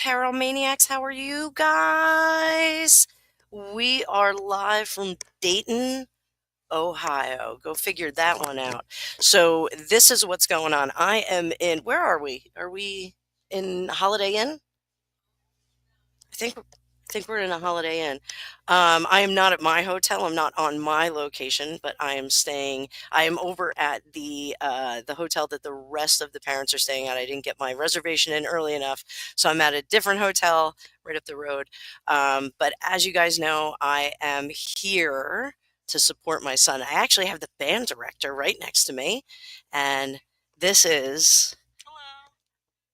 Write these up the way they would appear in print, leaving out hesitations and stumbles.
Tarot Maniacs. How are you guys? We are live from Dayton, Ohio. Go figure that one out. So this is what's going on. I am in, where are we? Are we in Holiday Inn? I think we're in a Holiday Inn. I am not at my hotel. I'm not on my location, but I am staying. I am over at the hotel that the rest of the parents are staying at. I didn't get my reservation in early enough, so I'm at a different hotel right up the road. But as you guys know, I am here to support my son. I actually have the band director right next to me, and this is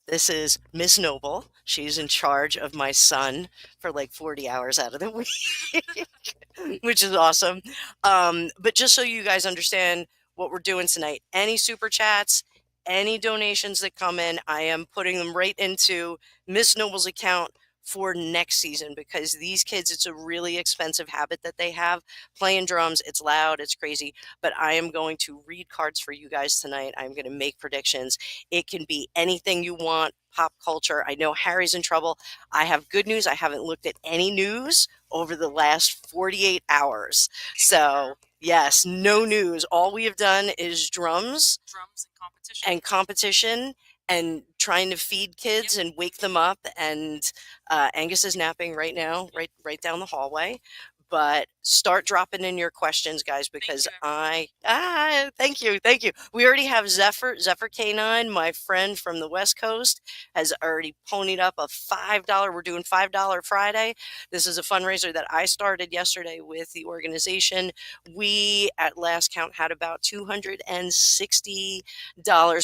this is Miss Noble. She's in charge of my son for like 40 hours out of the week, which is awesome. But just so you guys understand what we're doing tonight, any super chats, any donations that come in, I am putting them right into Miss Noble's account for next season because these kids, it's a really expensive habit that they have. Playing drums, it's loud, it's crazy, but I am going to read cards for you guys tonight. I'm going to make predictions. It can be anything you want, pop culture. I know Harry's in trouble. I have good news. I haven't looked at any news over the last 48 hours. So, yes, no news. All we have done is drums and competition and trying to feed kids and wake them up. And Angus is napping right now, right down the hallway. But start dropping in your questions, guys, because thank you. We already have Zephyr K9, my friend from the West Coast, has already ponied up a $5. We're doing $5 Friday. This is a fundraiser that I started yesterday with the organization. We, at last count, had about $260.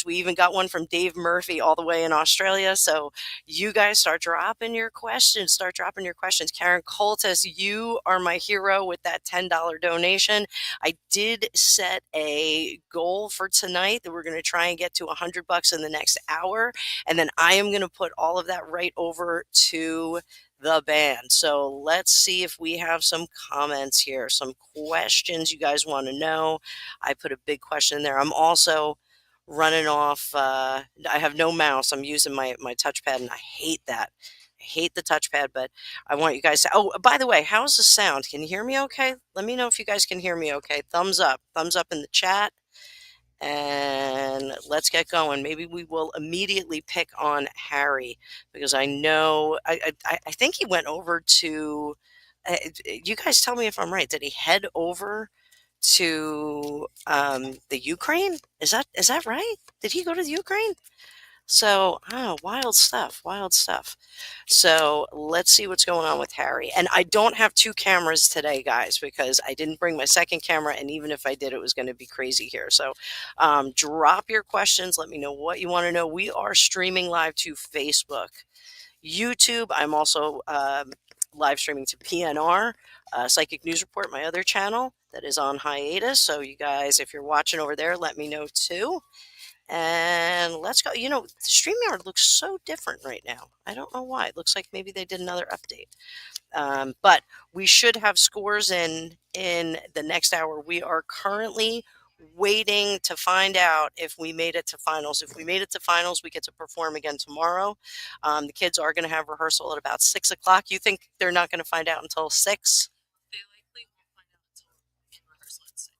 We even got one from Dave Murphy all the way in Australia. So you guys start dropping your questions. Karen Coltis, you are my hero with that $10 donation. I did set a goal for tonight that we're going to try and get to $100 in the next hour. And then I am going to put all of that right over to the band. So let's see if we have some comments here, some questions you guys want to know. I put a big question there. I'm also running off. I have no mouse. I'm using my touchpad, and I hate that. I hate the touchpad, but I want you guys to. Oh, by the way, how's the sound? Can you hear me okay? Let me know if you guys can hear me okay. Thumbs up in the chat, and let's get going. Maybe we will immediately pick on Harry because I know I think he went over to. You guys tell me if I'm right. Did he head over to the Ukraine? Is that right? Did he go to the Ukraine? So, wild stuff, wild stuff. So let's see what's going on with Harry. And I don't have two cameras today, guys, because I didn't bring my second camera. And even if I did, it was going to be crazy here. So drop your questions. Let me know what you want to know. We are streaming live to Facebook, YouTube. I'm also live streaming to PNR, Psychic News Report, my other channel that is on hiatus. So you guys, if you're watching over there, let me know too. And let's go. You know, the StreamYard looks so different right now. I don't know why. It looks like maybe they did another update. But we should have scores in the next hour. We are currently waiting to find out if we made it to finals. If we made it to finals, we get to perform again tomorrow. The kids are going to have rehearsal at about 6 o'clock. You think they're not going to find out until 6? They likely won't find out until we can rehearsal at 6.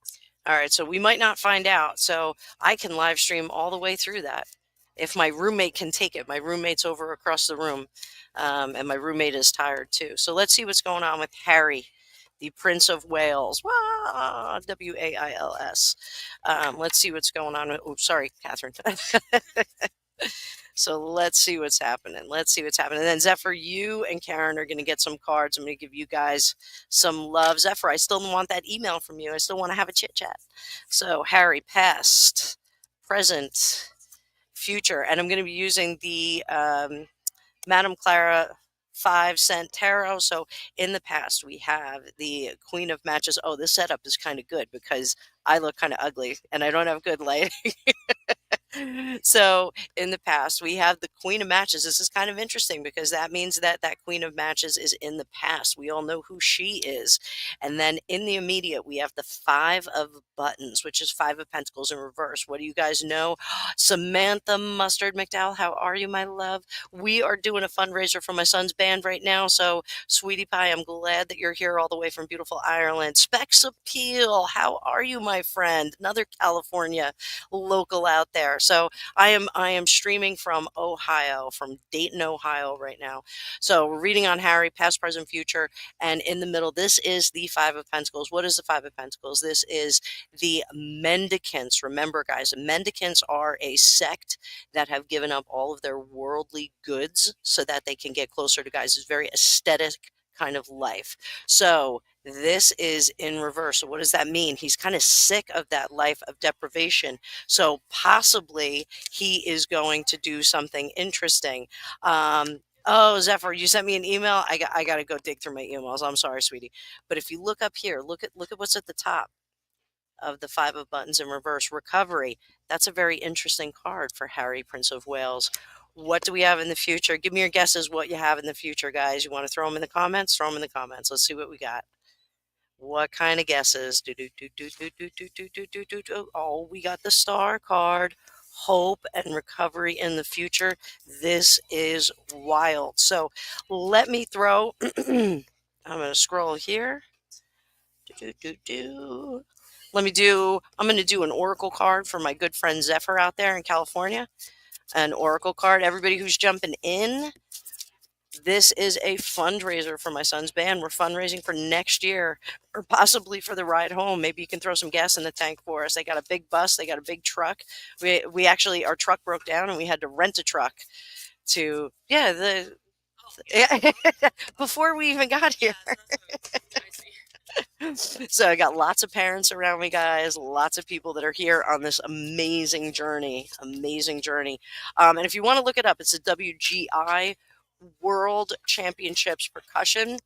All right, so we might not find out. So I can live stream all the way through that. If my roommate can take it. My roommate's over across the room, and my roommate is tired too. So let's see what's going on with Harry, the Prince of Wales. Wah, Wales. Let's see what's going on. Oh, sorry, Catherine. So let's see what's happening. And then Zephyr, you and Karen are going to get some cards. I'm going to give you guys some love. Zephyr, I still want that email from you. I still want to have a chit chat. So Harry, past, present, future. And I'm going to be using the Madame Clara 5-cent tarot. So in the past, we have the Queen of Matches. Oh, this setup is kind of good because I look kind of ugly and I don't have good lighting. So in the past, we have the Queen of Matches. This is kind of interesting because that means that that Queen of Matches is in the past. We all know who she is. And then in the immediate, we have the Five of Buttons, which is Five of Pentacles in reverse. What do you guys know? Samantha Mustard McDowell, how are you, my love? We are doing a fundraiser for my son's band right now. So, sweetie pie, I'm glad that you're here all the way from beautiful Ireland. Specs Appeal, how are you, my friend? Another California local out there. So I am streaming from Ohio, from Dayton, Ohio right now. So we're reading on Harry, past, present, future, and in the middle, this is the Five of Pentacles. What is the Five of Pentacles? This is the mendicants. Remember, guys, mendicants are a sect that have given up all of their worldly goods so that they can get closer to guys. It's very aesthetic kind of life. So this is in reverse. So what does that mean? He's kind of sick of that life of deprivation. So possibly he is going to do something interesting. Oh, Zephyr, you sent me an email. I got to go dig through my emails. I'm sorry, sweetie. But if you look up here, look at what's at the top of the Five of Buttons in reverse, recovery. That's a very interesting card for Harry, Prince of Wales. What do we have in the future? Give me your guesses what you have in the future, guys. You want to throw them in the comments? Throw them in the comments. Let's see what we got. What kind of guesses? Oh, we got the star card. Hope and recovery in the future. This is wild. So let me throw. I'm going to scroll here. Let me do. I'm going to do an oracle card for my good friend Zephyr out there in California. An oracle card. Everybody who's jumping in. This is a fundraiser for my son's band. We're fundraising for next year or possibly for the ride home. Maybe you can throw some gas in the tank for us. They got a big bus. They got a big truck. We actually, our truck broke down and we had to rent a truck to, yeah, yeah, before we even got here. So I got lots of parents around me, guys, lots of people that are here on this amazing journey, and if you want to look it up, it's the WGI World Championships Percussion.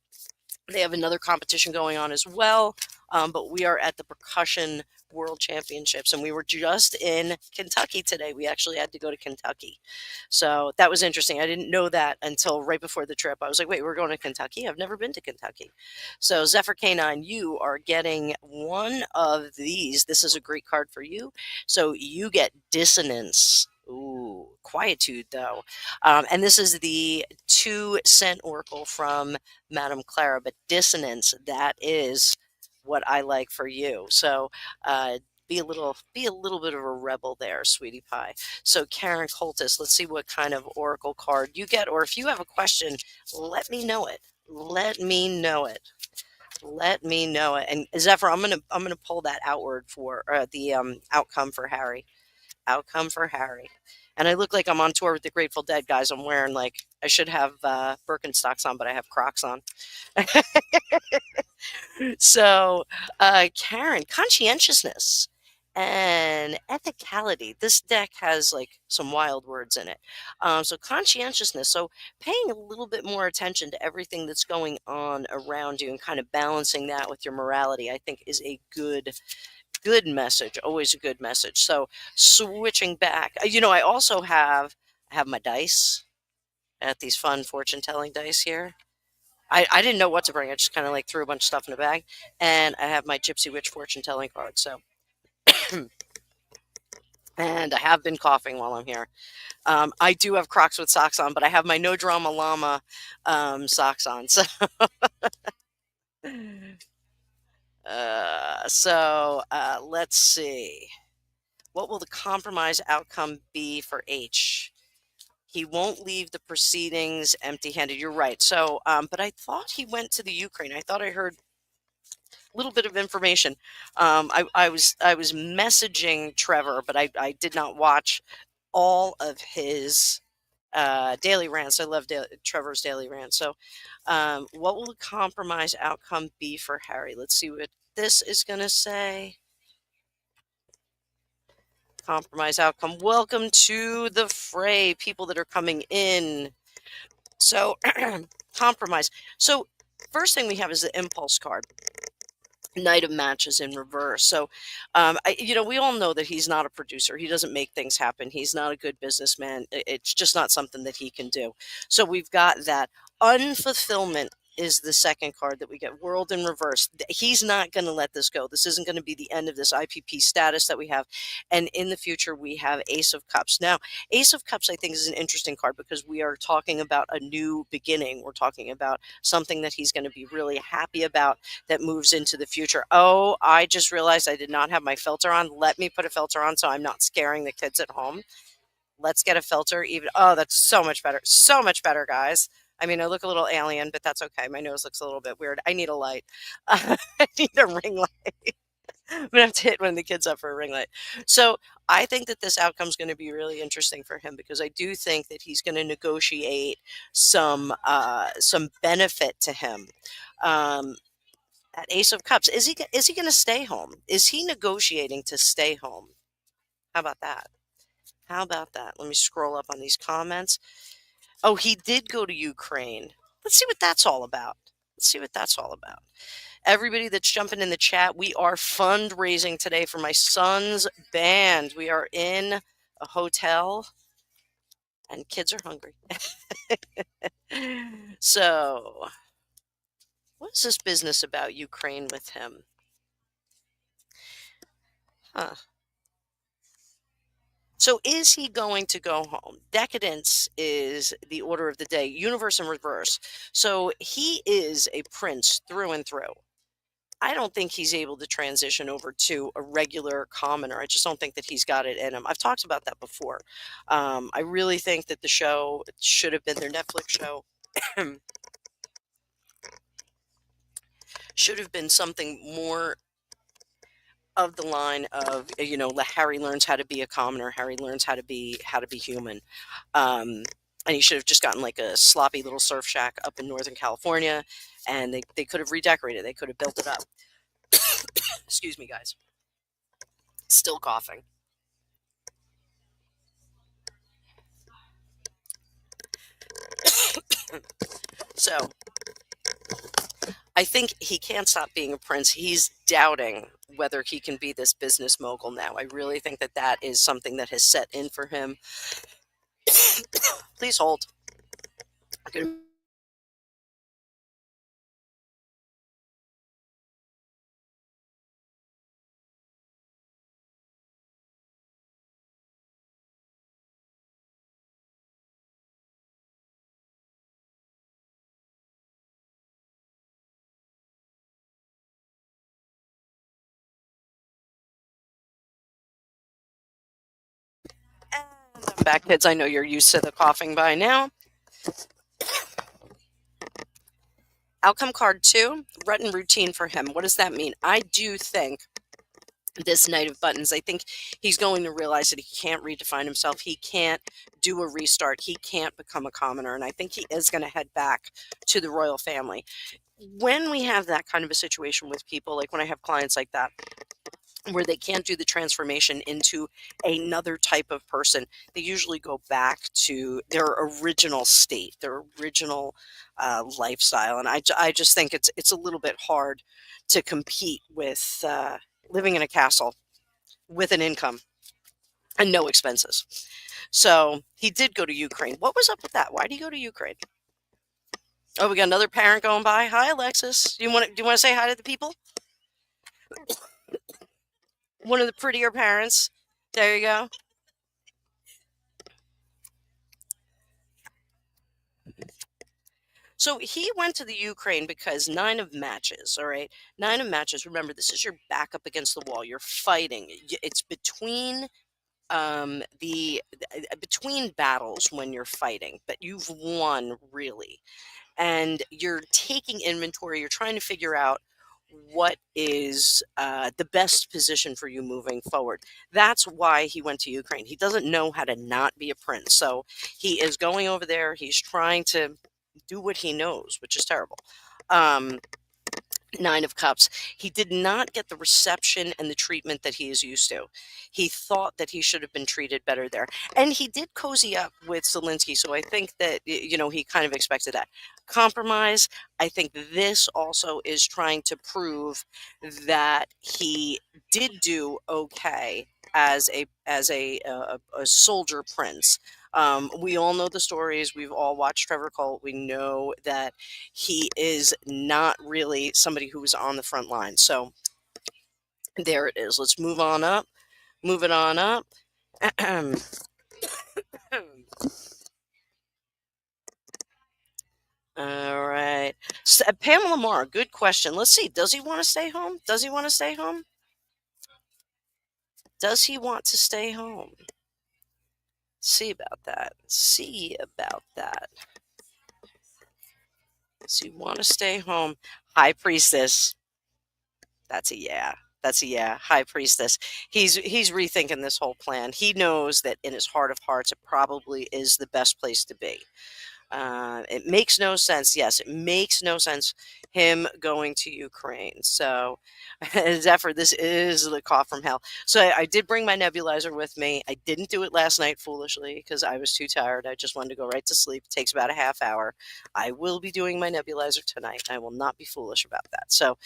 They have another competition going on as well, but we are at the Percussion World Championships, and we were just in Kentucky today. We actually had to go to Kentucky. So that was interesting. I didn't know that until right before the trip. I was like, wait, we're going to Kentucky? I've never been to Kentucky. So Zephyr K9, you are getting one of these. This is a great card for you. So you get Dissonance. Ooh, Quietude, though. And this is the 2 cent oracle from Madame Clara, but Dissonance, that is what I like for you. So be a little bit of a rebel there, sweetie pie. So Karen Coltis, let's see what kind of oracle card you get, or if you have a question, let me know it. Let me know it. Let me know it. And Zephyr, I'm gonna pull that outward for the outcome for Harry. Outcome for Harry. And I look like I'm on tour with the Grateful Dead, guys. I'm wearing I should have Birkenstocks on, but I have Crocs on. So, Karen, conscientiousness and ethicality. This deck has some wild words in it. So conscientiousness. So paying a little bit more attention to everything that's going on around you and kind of balancing that with your morality, I think is a good message, always a good message. So switching back, I also have my dice at these fun fortune telling dice here. I didn't know what to bring. I just kind of threw a bunch of stuff in a bag, and I have my Gypsy Witch fortune telling card. So, and I have been coughing while I'm here. I do have Crocs with socks on, but I have my No Drama Llama socks on. So, let's see. What will the compromise outcome be for H? He won't leave the proceedings empty-handed. You're right. So, but I thought he went to the Ukraine. I thought I heard a little bit of information. I was messaging Trevor, but I did not watch all of his daily rants. I love Trevor's daily rants. So, what will the compromise outcome be for Harry? Let's see what this is going to say. Compromise outcome. Welcome to the fray, people that are coming in. So, compromise. So, first thing we have is the impulse card. Knight of Matches in reverse. So, we all know that he's not a producer. He doesn't make things happen. He's not a good businessman. It's just not something that he can do. So we've got that. Unfulfillment is the second card that we get. World in reverse. He's not going to let this go. This isn't going to be the end of this IPP status that we have. And in the future, we have Ace of Cups. Now, Ace of Cups, I think, is an interesting card because we are talking about a new beginning. We're talking about something that he's going to be really happy about that moves into the future. Oh, I just realized I did not have my filter on. Let me put a filter on so I'm not scaring the kids at home. Let's get a filter. Oh, that's so much better. So much better, guys. I mean, I look a little alien, but that's okay. My nose looks a little bit weird. I need a light. I need a ring light. I'm gonna have to hit one of the kids up for a ring light. So I think that this outcome is going to be really interesting for him because I do think that he's going to negotiate some benefit to him. That Ace of Cups. Is he going to stay home? Is he negotiating to stay home? How about that? How about that? Let me scroll up on these comments. Oh, he did go to Ukraine. Let's see what that's all about. Let's see what that's all about. Everybody that's jumping in the chat, we are fundraising today for my son's band. We are in a hotel and kids are hungry. So, what is this business about Ukraine with him? Huh. So is he going to go home? Decadence is the order of the day, universe in reverse. So he is a prince through and through. I don't think he's able to transition over to a regular commoner. I just don't think that he's got it in him. I've talked about that before. I really think that the show should have been their Netflix show. Should have been something more of the line of Harry learns how to be a commoner. Harry learns how to be human. And he should have just gotten like a sloppy little surf shack up in Northern California, and they could have redecorated. They could have built it up. Excuse me, guys. Still coughing. So I think he can't stop being a prince. He's doubting whether he can be this business mogul now. I really think that that is something that has set in for him. Please hold. And I'm back, kids. I know you're used to the coughing by now. Outcome card 2, rut and routine for him. What does that mean? I do think this Knight of Buttons, I think he's going to realize that he can't redefine himself. He can't do a restart. He can't become a commoner. And I think he is going to head back to the royal family. When we have that kind of a situation with people, like when I have clients like that, where they can't do the transformation into another type of person, they usually go back to their original state, their original lifestyle. And I just think it's a little bit hard to compete with living in a castle with an income and no expenses. So he did go to Ukraine. What was up with that? Why did he go to Ukraine? Oh, we got another parent going by. Hi, Alexis. Do you want to say hi to the people? One of the prettier parents. There you go. So he went to the Ukraine because 9 of matches, all right? 9 of matches. Remember, this is your back up against the wall. You're fighting. It's between between battles when you're fighting, but you've won really. And you're taking inventory. You're trying to figure out what is the best position for you moving forward. That's why he went to Ukraine. He doesn't know how to not be a prince. So he is going over there. He's trying to do what he knows, which is terrible. Nine of Cups. He did not get the reception and the treatment that he is used to. He thought that he should have been treated better there. And he did cozy up with Zelensky, so I think that, he kind of expected that. Compromise, I think this also is trying to prove that he did do okay as a soldier prince. We all know the stories. We've all watched Trevor Colt. We know that he is not really somebody who was on the front line. So there it is. Let's move on up. Move it on up. All right. Pamela Marr, good question. Let's see. Does he want to stay home? Does he want to stay home? Does he want to stay home? See about that. See about that. Does he want to stay home? High Priestess. That's a yeah. That's a yeah. High Priestess. He's rethinking this whole plan. He knows that in his heart of hearts, it probably is the best place to be. It makes no sense. Yes, it makes no sense him going to Ukraine. So, Zephyr, this is the cough from hell. So I did bring my nebulizer with me. I didn't do it last night foolishly because I was too tired. I just wanted to go right to sleep. It takes about a half hour. I will be doing my nebulizer tonight. I will not be foolish about that. So,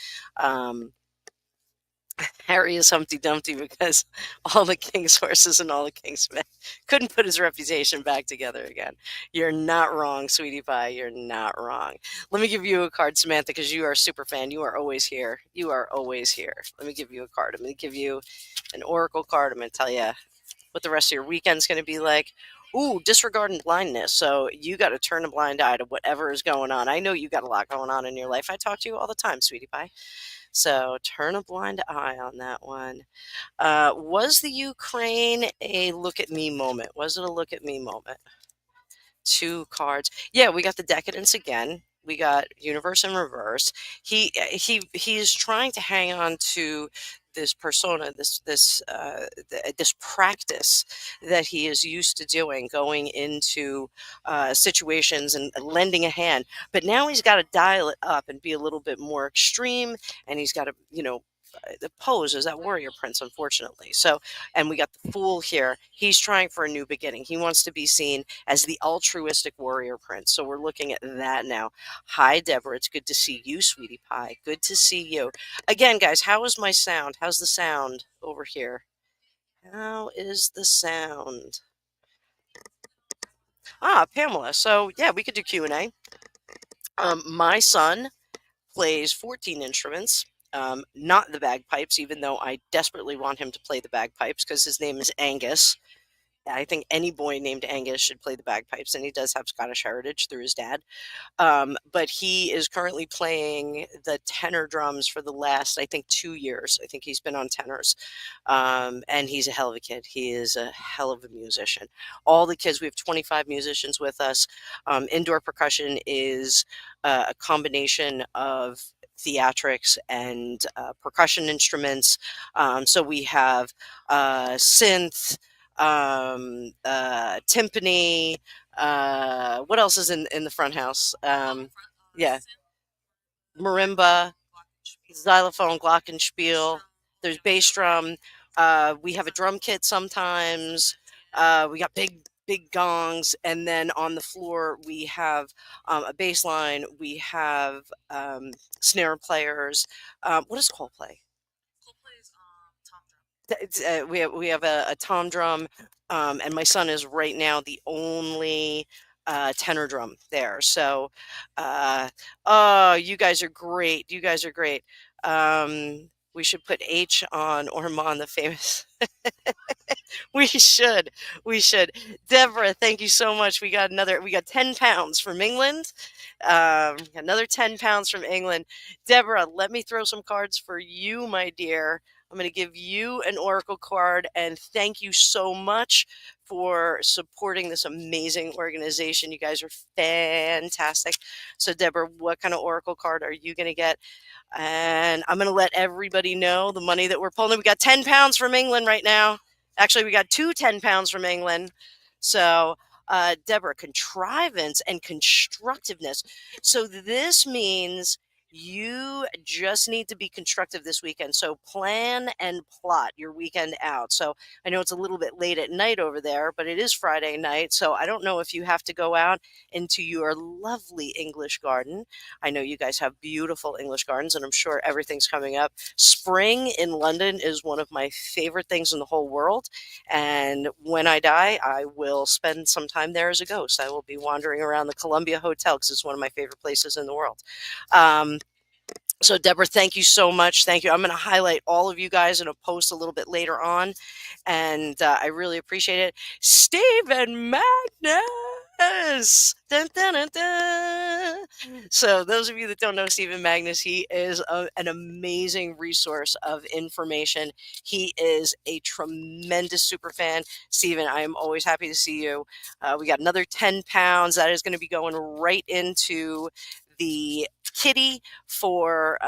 Harry is Humpty Dumpty because all the king's horses and all the king's men couldn't put his reputation back together again. You're not wrong, sweetie pie. You're not wrong. Let me give you a card, Samantha, because you are a super fan. You are always here. You are always here. Let me give you a card. I'm going to give you an oracle card. I'm going to tell you what the rest of your weekend's going to be like. Ooh, disregard and blindness. So you got to turn a blind eye to whatever is going on. I know you got a lot going on in your life. I talk to you all the time, sweetie pie. So turn a blind eye on that one. Was the Ukraine a look at me moment? Was it a look at me moment? Two cards. Yeah, we got the decadence again. We got universe in reverse. He is trying to hang on to this persona, this practice that he is used to doing, going into situations and lending a hand. But now he's got to dial it up and be a little bit more extreme, and he's got to, the pose as that warrior prince, unfortunately. So, and we got the fool here. He's trying for a new beginning. He wants to be seen as the altruistic warrior prince. So we're looking at that now. Hi, Deborah. It's good to see you, sweetie pie. Good to see you. Again, guys, how is my sound? How's the sound over here? How is the sound? Pamela. So yeah, we could do Q&A. My son plays 14 instruments. Not the bagpipes, even though I desperately want him to play the bagpipes because his name is Angus. I think any boy named Angus should play the bagpipes, and he does have Scottish heritage through his dad. But he is currently playing the tenor drums for the last, I think, 2 years. I think he's been on tenors. And he's a hell of a kid. He is a hell of a musician. All the kids, we have 25 musicians with us. Indoor percussion is a combination of theatrics and percussion instruments. So we have synth, timpani. What else is in the front house? Yeah, marimba, xylophone, glockenspiel. There's bass drum. We have a drum kit sometimes. We got big gongs, and then on the floor we have a bass line. We have snare players. What does Cole play? Cole plays tom drum. We have a tom drum, and my son is right now the only tenor drum there. So, oh, you guys are great. You guys are great. We should put H on Ormond, the famous. We should. We should. Deborah, thank you so much. We got 10 pounds from England. Another 10 pounds from England. Deborah, let me throw some cards for you, my dear. I'm going to give you an oracle card, and thank you so much for supporting this amazing organization. You guys are fantastic. So, Deborah, what kind of oracle card are you going to get? And I'm going to let everybody know the money that we're pulling. We got 10 pounds from England right now. Actually, we got 10 pounds from England. So, Deborah, contrivance and constructiveness. So this means You just need to be constructive this weekend. So plan and plot your weekend out. So I know it's a little bit late at night over there, but it is Friday night. So I don't know if you have to go out into your lovely English garden. I know you guys have beautiful English gardens, and I'm sure everything's coming up. Spring in London is one of my favorite things in the whole world. And when I die, I will spend some time there as a ghost. I will be wandering around the Columbia Hotel because it's one of my favorite places in the world. Um, so, Deborah, thank you so much. Thank you. I'm going to highlight all of you guys in a post a little bit later on, and I really appreciate it. Stephen Magnus! Dun, dun, dun, dun. So, those of you that don't know Stephen Magnus, he is an amazing resource of information. He is a tremendous super fan. Stephen, I am always happy to see you. We got another 10 pounds that is going to be going right into the kitty for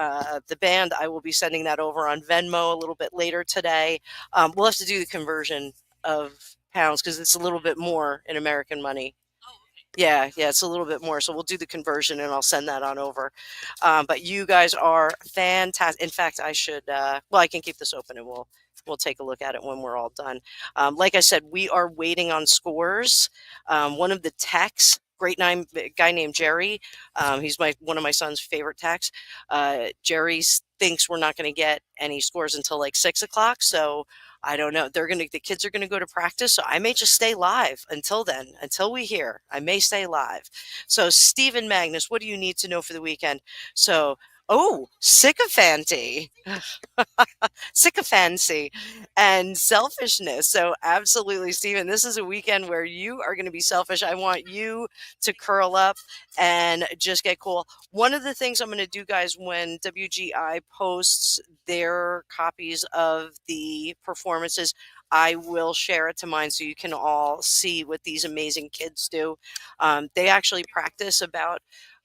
the band. I will be sending that over on Venmo a little bit later today. We'll have to do the conversion of pounds because it's a little bit more in American money. Oh, okay. Yeah, it's a little bit more. So we'll do the conversion and I'll send that on over. But you guys are fantastic. In fact, I should, well, I can keep this open and we'll take a look at it when we're all done. Like I said, we are waiting on scores. One of the techs, guy named Jerry. He's one of my son's favorite techs. Jerry thinks we're not going to get any scores until like 6 o'clock. So I don't know. The kids are gonna go to practice, so I may just stay live until then, until we hear. I may stay live. So Stephen Magnus, what do you need to know for the weekend? So, oh, sycophancy. Sycophancy and selfishness. So absolutely, Stephen, this is a weekend where you are going to be selfish. I want you to curl up and just get cool. One of the things I'm going to do, guys, when WGI posts their copies of the performances, I will share it to mine so you can all see what these amazing kids do. They actually practice about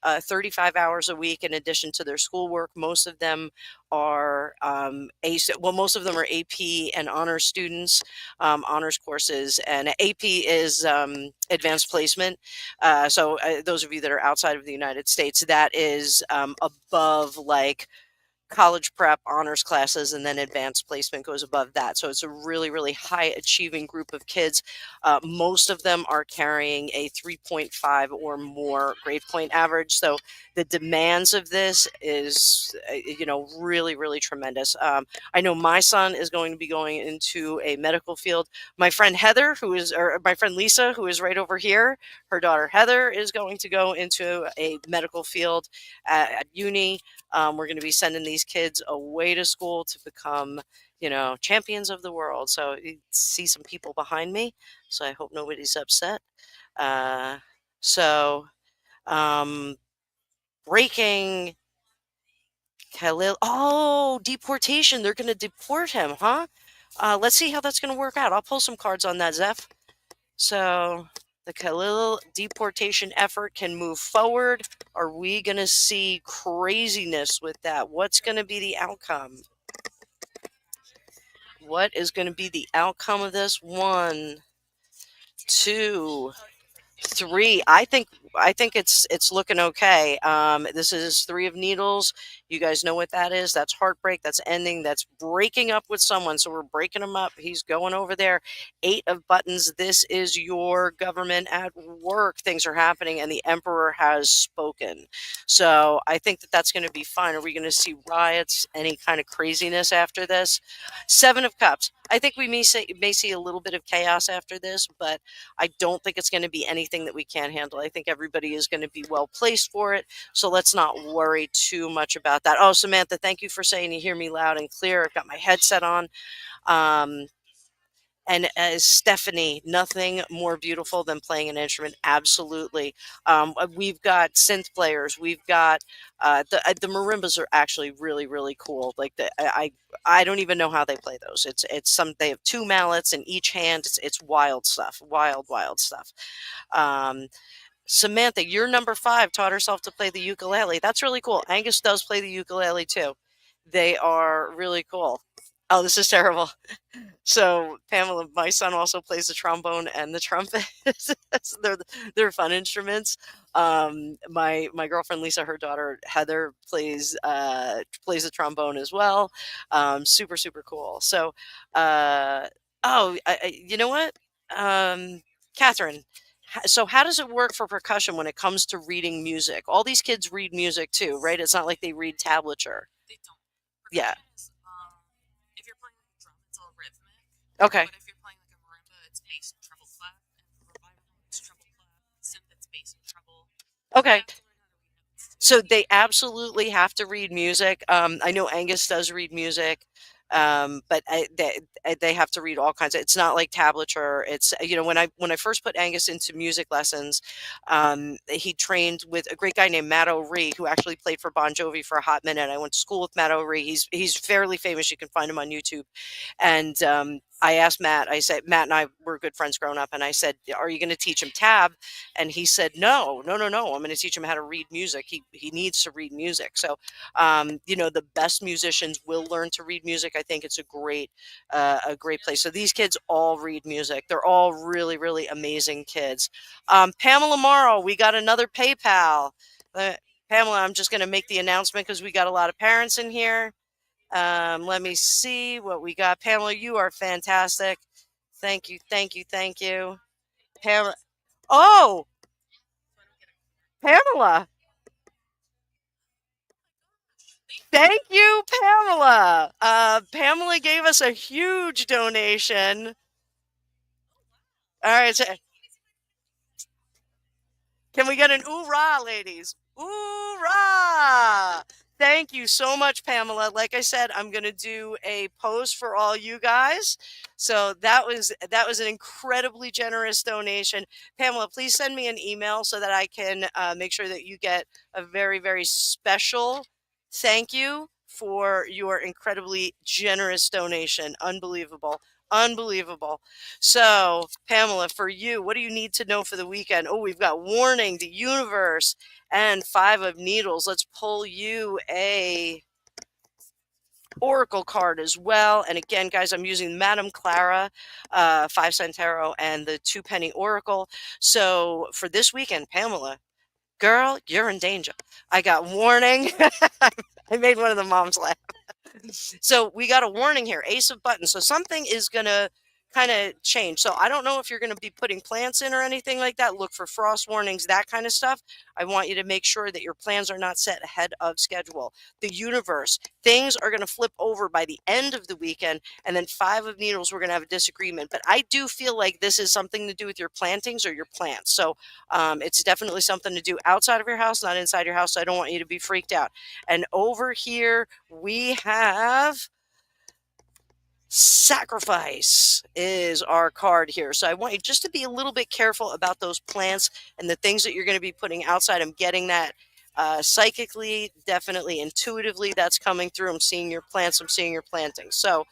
35 hours a week in addition to their schoolwork. Most of them are most of them are AP and honors students, honors courses, and AP is advanced placement. So those of you that are outside of the United States, that is above like college prep honors classes, and then advanced placement goes above that. So it's a really, really high achieving group of kids. Most of them are carrying a 3.5 or more grade point average. So the demands of this is, really, really tremendous. I know my son is going to be going into a medical field. My friend my friend Lisa, who is right over here, her daughter Heather is going to go into a medical field at uni. We're going to be sending these kids away to school to become, champions of the world. So you see some people behind me. So I hope nobody's upset. So breaking Khalil. Oh, deportation. They're going to deport him, huh? Let's see how that's going to work out. I'll pull some cards on that, Zeph. So the Khalil deportation effort can move forward. Are we going to see craziness with that? What's going to be the outcome? What is going to be the outcome of this? 1, 2, 3. I think it's looking okay. This is 3 of needles. You guys know what that is. That's heartbreak. That's ending. That's breaking up with someone. So we're breaking him up. He's going over there. 8 of buttons. This is your government at work. Things are happening, and the emperor has spoken. So I think that's going to be fine. Are we going to see riots? Any kind of craziness after this? 7 of cups. I think we may see a little bit of chaos after this, but I don't think it's going to be anything that we can't handle. I think everybody is going to be well placed for it. So let's not worry too much about that. Oh, Samantha, thank you for saying you hear me loud and clear. I've got my headset on. And as Stephanie, nothing more beautiful than playing an instrument. Absolutely. We've got synth players. We've got the marimbas are actually really, really cool. Like I don't even know how they play those. They have 2 mallets in each hand. It's wild stuff. Wild stuff. Samantha, your number 5 taught herself to play the ukulele. That's really cool. Angus does play the ukulele too. They are really cool. Oh, this is terrible. So, Pamela, my son also plays the trombone and the trumpet. they're they're fun instruments. My girlfriend Lisa, her daughter Heather plays the trombone as well. Super super cool. So, uh, you know what, Catherine? So, how does it work for percussion when it comes to reading music? All these kids read music too, right? It's not like they read tablature. They don't. Yeah. Percussion is, if you're playing like a drum, it's all rhythmic. Okay. But if you're playing like a marimba, it's bass and treble clef, and revival, it's treble clef, synth, it's bass and treble. Okay. You have to learn how to read notes. So they absolutely have to read music. I know Angus does read music, but they have to read all kinds of. It's not like tablature. It's when I first put Angus into music lessons, he trained with a great guy named Matt O'Ree, who actually played for Bon Jovi for a hot minute. I went to school with Matt O'Ree. He's fairly famous. You can find him on YouTube. And I asked Matt. I said Matt and I were good friends growing up, and I said, "Are you going to teach him tab?" And he said, "No, no, no, no. I'm going to teach him how to read music. He needs to read music." So, the best musicians will learn to read music. I think it's a great place. So these kids all read music. They're all really, really amazing kids. Pamela Morrow, we got another PayPal. Uh, Pamela, I'm just going to make the announcement because we got a lot of parents in here. Let me see what we got. Pamela, you are fantastic. Thank you, thank you, thank you. Pamela. Oh, Pamela. Thank you, Pamela. Pamela gave us a huge donation. All right, so can we get an oorah, ladies? Oorah! Thank you so much, Pamela. Like I said, I'm going to do a post for all you guys. So that was an incredibly generous donation. Pamela, please send me an email so that I can make sure that you get a very, very special thank you for your incredibly generous donation. Unbelievable. Unbelievable. So, Pamela, for you, what do you need to know for the weekend? Oh, we've got warning, the universe, and five of needles. Let's pull you a oracle card as well. And again, guys, I'm using Madame Clara, 5 cent tarot, and the 2 penny oracle. So for this weekend, Pamela, girl, you're in danger. I got warning. I made one of the moms laugh. So we got a warning here, Ace of Buttons. So something is going to kind of change. So I don't know if you're going to be putting plants in or anything like that. Look for frost warnings, that kind of stuff. I want you to make sure that your plans are not set ahead of schedule. The universe, things are going to flip over by the end of the weekend. And then Five of Needles, we're going to have a disagreement. But I do feel like this is something to do with your plantings or your plants. So it's definitely something to do outside of your house, not inside your house. So I don't want you to be freaked out. And over here, we have sacrifice is our card here. So I want you just to be a little bit careful about those plants and the things that you're going to be putting outside. I'm getting that psychically, definitely intuitively, that's coming through. I'm seeing your plants, I'm seeing your plantings. So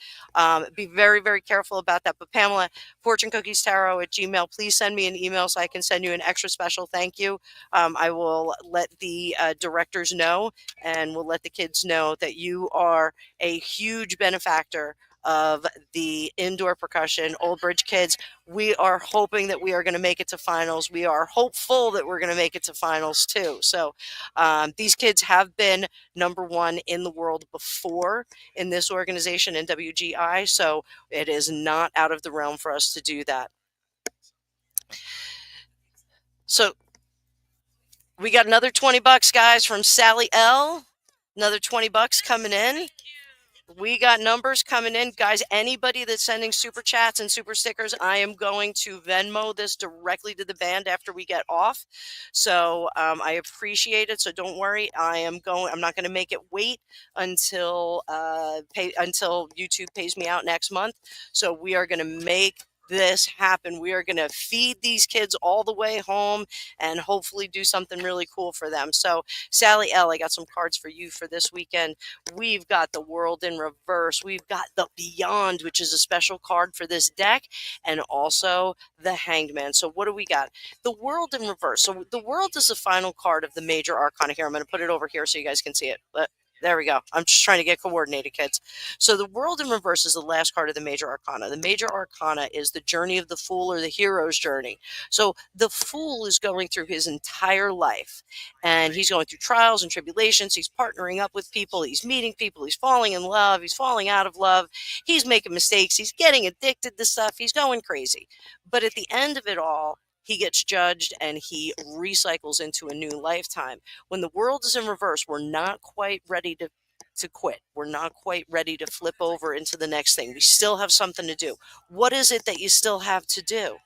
be very, very careful about that. But Pamela, FortuneCookiesTarot at Gmail, please send me an email so I can send you an extra special thank you. I will let the directors know, and we'll let the kids know that you are a huge benefactor of the indoor percussion. Old Bridge kids, we are hoping that we are going to make it to finals. We are hopeful that we're going to make it to finals too. So these kids have been #1 in the world before in this organization in WGI. So it is not out of the realm for us to do that. So we got another $20, guys, from Sally L. Another $20 coming in. We got numbers coming in. Guys, anybody that's sending super chats and super stickers, I am going to Venmo this directly to the band after we get off. So I appreciate it. So don't worry. I'm not going to make it wait until until YouTube pays me out next month. So we are going to make this happen. We are going to feed these kids all the way home and hopefully do something really cool for them. So Sally L, I got some cards for you for this weekend. We've got the World in Reverse. We've got the Beyond, which is a special card for this deck, and also the Hanged Man. So what do we got? The World in Reverse. So the World is the final card of the major arcana here. I'm going to put it over here so you guys can see it. There we go. I'm just trying to get coordinated, kids. So the World in Reverse is the last card of the Major Arcana. The Major Arcana is the journey of the Fool or the hero's journey. So the Fool is going through his entire life, and he's going through trials and tribulations. He's partnering up with people. He's meeting people. He's falling in love. He's falling out of love. He's making mistakes. He's getting addicted to stuff. He's going crazy. But at the end of it all, he gets judged and he recycles into a new lifetime. When the world is in reverse, we're not quite ready to quit. We're not quite ready to flip over into the next thing. We still have something to do. What is it that you still have to do?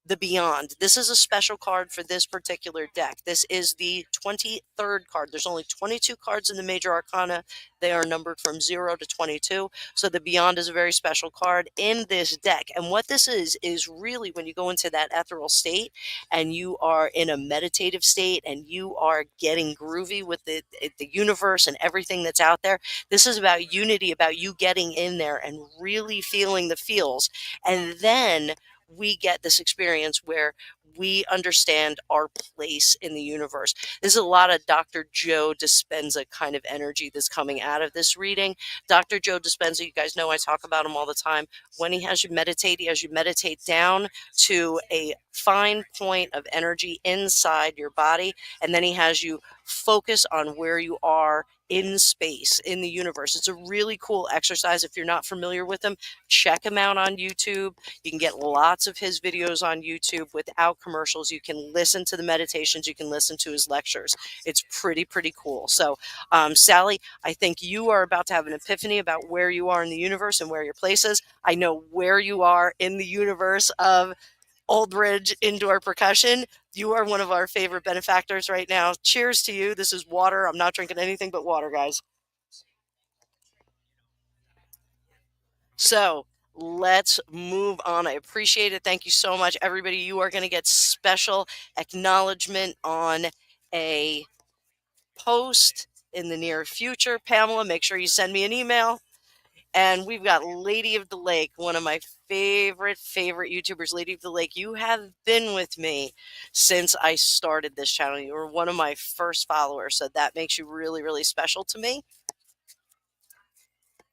The Beyond. This is a special card for this particular deck. This is the 23rd card. There's only 22 cards in the Major Arcana. They are numbered from 0 to 22. So the Beyond is a very special card in this deck. And what this is really when you go into that ethereal state and you are in a meditative state and you are getting groovy with the universe and everything that's out there. This is about unity, about you getting in there and really feeling the feels. And then we get this experience where we understand our place in the universe. There's a lot of Dr. Joe Dispenza kind of energy that's coming out of this reading. Dr. Joe Dispenza, you guys know I talk about him all the time. When he has you meditate down to a fine point of energy inside your body, and then he has you focus on where you are in space, in the universe. It's a really cool exercise. If you're not familiar with him, check him out on YouTube. You can get lots of his videos on YouTube without commercials. You can listen to the meditations. You can listen to his lectures. It's pretty cool. So, Sally, I think you are about to have an epiphany about where you are in the universe and where your place is. I know where you are in the universe of Old Ridge Indoor Percussion. You are one of our favorite benefactors right now. Cheers to you. This is water. I'm not drinking anything but water, guys. So let's move on. I appreciate it. Thank you so much, everybody. You are going to get special acknowledgement on a post in the near future. Pamela, make sure you send me an email. And we've got Lady of the Lake, one of my favorite YouTubers. Lady of the Lake, you have been with me since I started this channel. You were one of my first followers, so that makes you really special to me.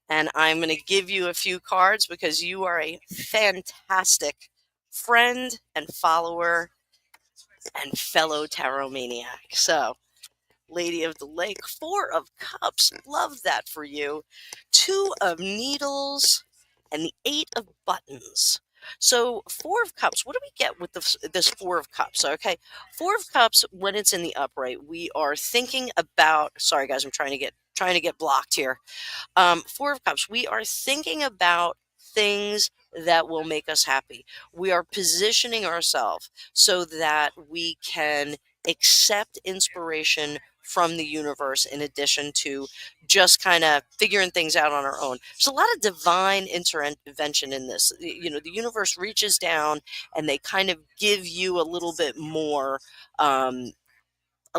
And I'm going to give you a few cards because you are a fantastic friend and follower and fellow tarot maniac. So, Lady of the Lake, 4 of Cups, love that for you. 2 of Needles and the 8 of Buttons. So 4 of Cups, what do we get with this 4 of Cups? Okay, 4 of Cups, when it's in the upright, we are thinking about, sorry guys, I'm trying to get blocked here. 4 of Cups, we are thinking about things that will make us happy. We are positioning ourselves so that we can accept inspiration from the universe in addition to just kind of figuring things out on our own. There's a lot of divine intervention in this. You know, the universe reaches down and they kind of give you a little bit more, a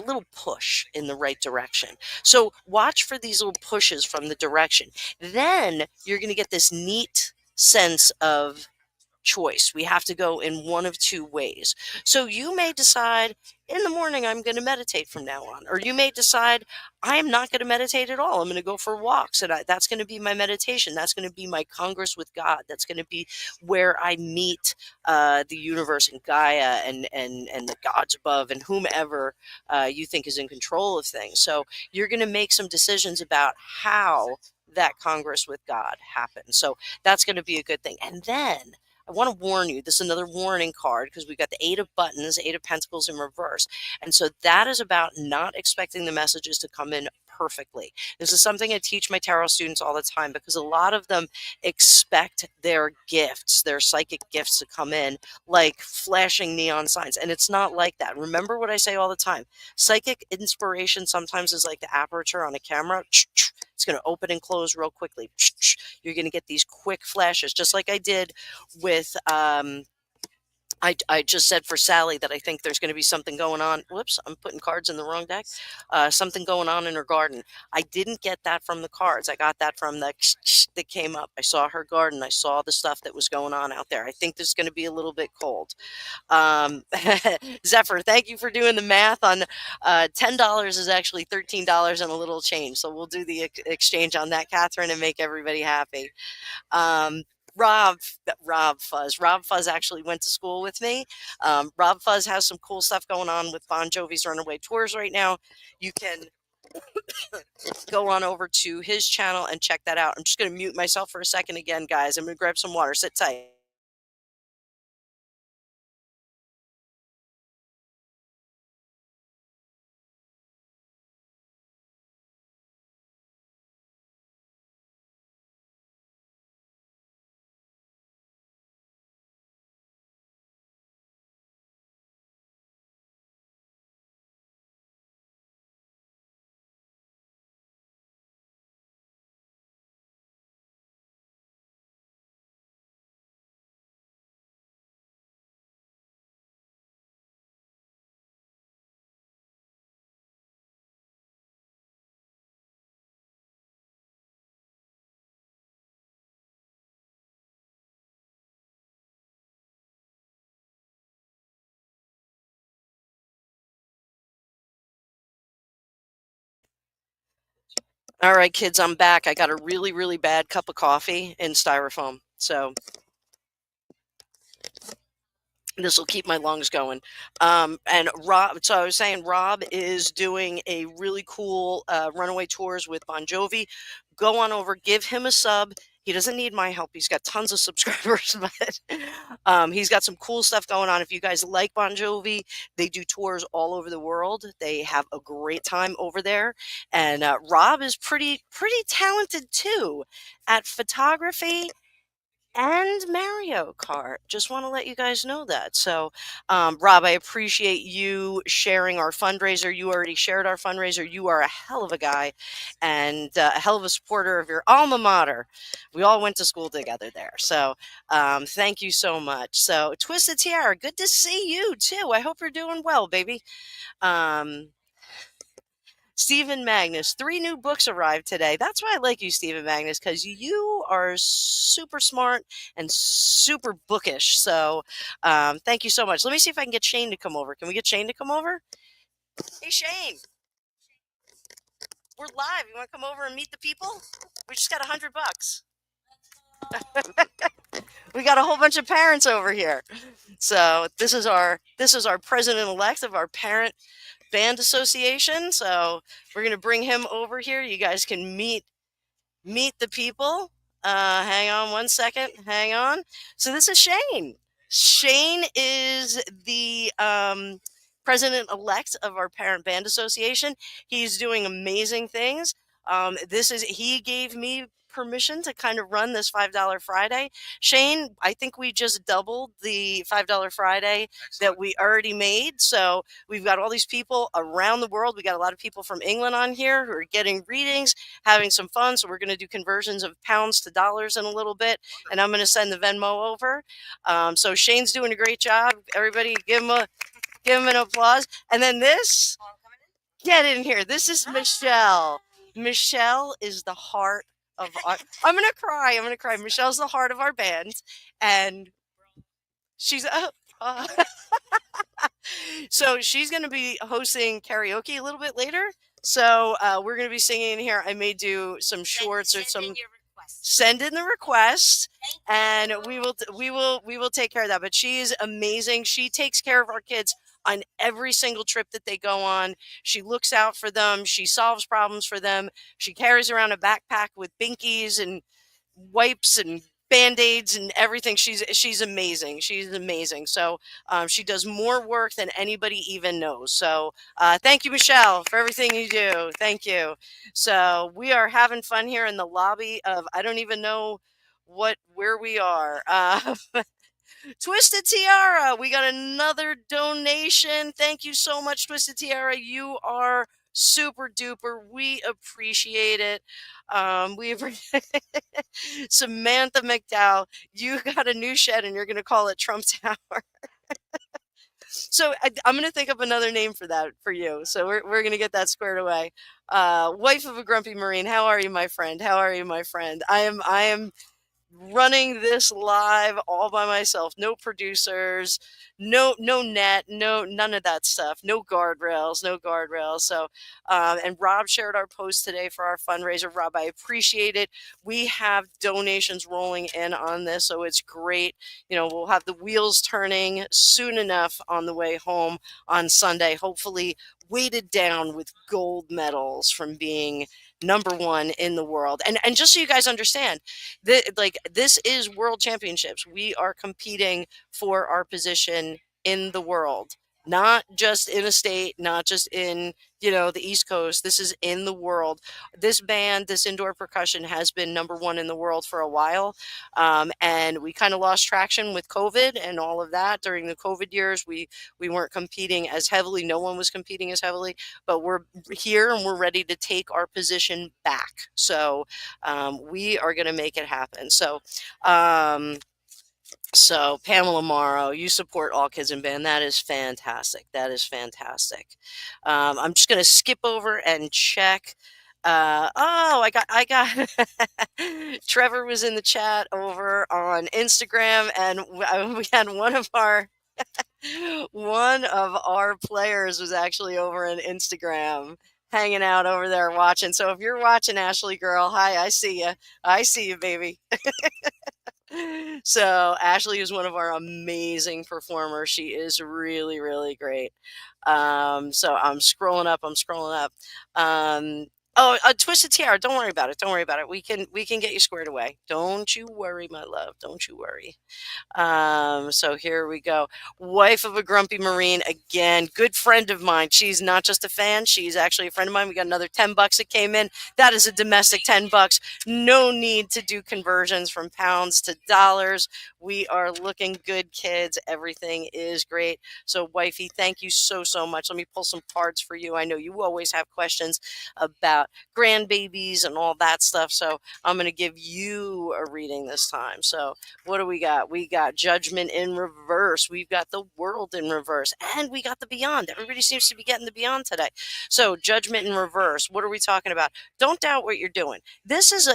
little push in the right direction. So watch for these little pushes from the direction. Then you're going to get this neat sense of choice. We have to go in one of 2 ways. So you may decide in the morning I'm going to meditate from now on, or you may decide I am not going to meditate at all. I'm going to go for walks, and that's going to be my meditation. That's going to be my congress with God. That's going to be where I meet the universe and Gaia and the gods above and whomever you think is in control of things. So you're going to make some decisions about how that congress with God happens. So that's going to be a good thing. And then I want to warn you, this is another warning card because we've got the 8 of Buttons, 8 of Pentacles in reverse. And so that is about not expecting the messages to come in perfectly. This is something I teach my tarot students all the time because a lot of them expect their gifts, their psychic gifts to come in like flashing neon signs. And it's not like that. Remember what I say all the time. Psychic inspiration sometimes is like the aperture on a camera. It's going to open and close real quickly. You're going to get these quick flashes, just like I did with I just said for Sally that I think there's going to be something going on. Whoops, I'm putting cards in the wrong deck. Something going on in her garden. I didn't get that from the cards. I got that from the that came up. I saw her garden. I saw the stuff that was going on out there. I think there's going to be a little bit cold. Zephyr, thank you for doing the math on $10 is actually $13 and a little change. So we'll do the exchange on that, Catherine, and make everybody happy. Um, Rob, Rob Fuzz actually went to school with me. Rob Fuzz has some cool stuff going on with Bon Jovi's Runaway Tours right now. You can go on over to his channel and check that out. I'm just going to mute myself for a second again, guys. I'm going to grab some water. Sit tight. All right, kids, I'm back. I got a really, really bad cup of coffee in styrofoam. So this will keep my lungs going. And Rob, so I was saying, Rob is doing a really cool runaway tours with Bon Jovi. Go on over, give him a sub. He doesn't need my help. He's got tons of subscribers, but he's got some cool stuff going on. If you guys like Bon Jovi, they do tours all over the world. They have a great time over there. And Rob is pretty talented too at photography and Mario Kart. Just want to let you guys know that. So, Rob, I appreciate you sharing our fundraiser. You already shared our fundraiser. You are a hell of a guy and a hell of a supporter of your alma mater. We all went to school together there. So, thank you so much. So, Twisted Tiara, good to see you too. I hope you're doing well, baby. Um, Stephen Magnus, 3 new books arrived today. That's why I like you, Stephen Magnus, because you are super smart and super bookish. So thank you so much. Let me see if I can get Shane to come over. Can we get Shane to come over? Hey, Shane, we're live. You want to come over and meet the people? We just got $100. We got a whole bunch of parents over here. So this is our president-elect of our parent band association. So we're going to bring him over here. You guys can meet the people. Hang on one second. Hang on. So this is Shane. Shane is the president-elect of our parent band association. He's doing amazing things. He gave me permission to kind of run this $5 Friday. Shane, I think we just doubled the $5 Friday that we already made. So we've got all these people around the world. We got a lot of people from England on here who are getting readings, having some fun. So we're going to do conversions of pounds to dollars in a little bit, and I'm going to send the Venmo over. So Shane's doing a great job. Everybody give him an applause. And then this, get in here. This is Michelle. Michelle is the heart of our, I'm going to cry. Michelle's the heart of our band, and she's so she's going to be hosting karaoke a little bit later. So we're going to be singing in here. I may do some shorts or some. Send in the request, and we will take care of that. But she is amazing. She takes care of our kids on every single trip that they go on. She looks out for them. She solves problems for them. She carries around a backpack with binkies and wipes and band-aids and everything. She's amazing. She's amazing. So she does more work than anybody even knows. So thank you, Michelle, for everything you do. Thank you. So we are having fun here in the lobby of, I don't even know where we are. Twisted Tiara, we got another donation. Thank you so much, Twisted Tiara. You are super duper. We appreciate it. Samantha McDowell, you got a new shed and you're going to call it Trump Tower. So I'm going to think up another name for that for you. So we're going to get that squared away. Wife of a grumpy Marine. How are you, my friend? How are you, my friend? I am running this live all by myself. No producers, no net, no none of that stuff. No guardrails, no guardrails. So, and Rob shared our post today for our fundraiser. Rob, I appreciate it. We have donations rolling in on this, so it's great. You know, we'll have the wheels turning soon enough on the way home on Sunday. Hopefully, weighted down with gold medals from being number one in the world. And just so you guys understand, this is world championships. We are competing for our position in the world, not just in a state, not just in, the East Coast. This is in the world. This band, this indoor percussion, has been number one in the world for a while. And we kind of lost traction with COVID and all of that. During the COVID years, we weren't competing as heavily. No one was competing as heavily, but we're here and we're ready to take our position back. So we are going to make it happen. So Pamela Morrow, you support All Kids in Band. That is fantastic. That is fantastic. I'm just going to skip over and check. I got Trevor was in the chat over on Instagram, and we had one of our players was actually over on Instagram hanging out over there watching. So if you're watching, Ashley girl, hi, I see you. I see you, baby. So Ashley is one of our amazing performers. She is really, really great. So I'm scrolling up. Oh, a twisted tiara. Don't worry about it. Don't worry about it. We can get you squared away. Don't you worry, my love. Don't you worry. So here we go. Wife of a grumpy Marine, again, good friend of mine. She's not just a fan, she's actually a friend of mine. We got another $10 that came in. That is a domestic $10. No need to do conversions from pounds to dollars. We are looking good, kids. Everything is great. So, wifey, thank you so, so much. Let me pull some cards for you. I know you always have questions about grandbabies and all that stuff. So I'm going to give you a reading this time. So what do we got? We got Judgment in reverse. We've got the World in reverse. And we got the Beyond. Everybody seems to be getting the Beyond today. So Judgment in reverse. What are we talking about? Don't doubt what you're doing. This is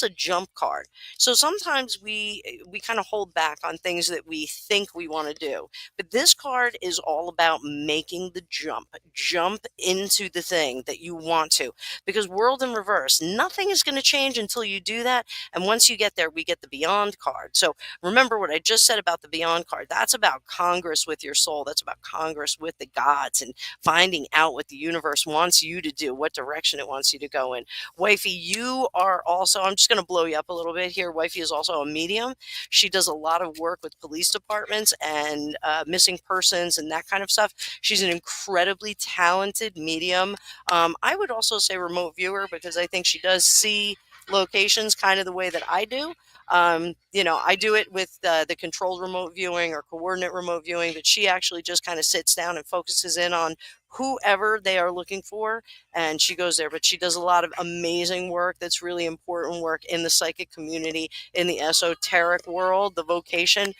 a jump card. So sometimes we kind of hold back on things that we think we want to do. But this card is all about making the jump. Jump into the thing that you want to. Because World in reverse, nothing is going to change until you do that. And once you get there, we get the Beyond card. So remember what I just said about the Beyond card. That's about Congress with your soul. That's about Congress with the gods and finding out what the universe wants you to do, what direction it wants you to go in. Wifey, you are also, I'm just going to blow you up a little bit here. Wifey is also a medium. She does a lot of work with police departments and missing persons and that kind of stuff. She's an incredibly talented medium. I would also say remote viewer because I think she does see locations kind of the way that I do. I do it with the controlled remote viewing or coordinate remote viewing, but she actually just kind of sits down and focuses in on whoever they are looking for, and she goes there. But she does a lot of amazing work that's really important work in the psychic community, in the esoteric world, the vocation.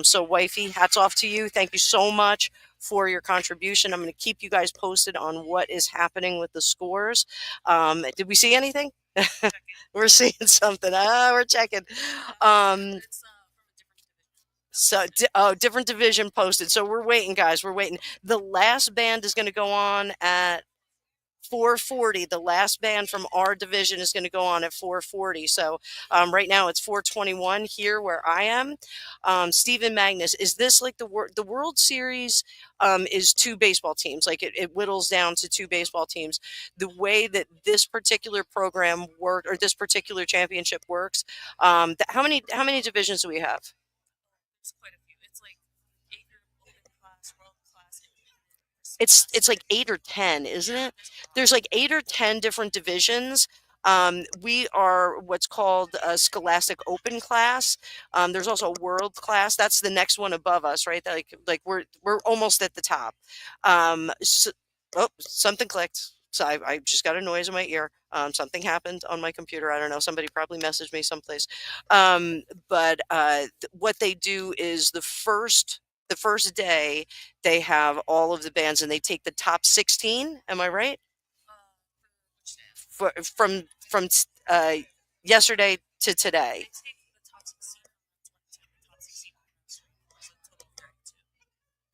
So wifey, hats off to you. Thank you so much for your contribution. I'm going to keep you guys posted on what is happening with the scores. Did we see anything? We're seeing something. We're checking. It's from a different division. So, different division posted. So we're waiting, guys. We're waiting. The last band is going to go on at 4:40. The last band from our division is going to go on at 4:40. So right now it's 4:21 here where I am. Stephen Magnus, is this like the World Series is two baseball teams? Like it whittles down to two baseball teams. The way that this particular program work or this particular championship works, how many divisions do we have? There's quite a few. It's like Acre, Open Class, World Class, Independent. It's like 8 or 10, isn't it? There's like 8 or 10 different divisions. We are what's called a Scholastic Open Class. There's also a World Class. That's the next one above us, right? Like we're almost at the top. Oh, something clicked. So I just got a noise in my ear. Something happened on my computer. I don't know. Somebody probably messaged me someplace. But what they do is the first the first day they have all of the bands and they take the top 16. Am I right? Which day? From yesterday to today. They take the top 16 the top 16 winners. There's a total of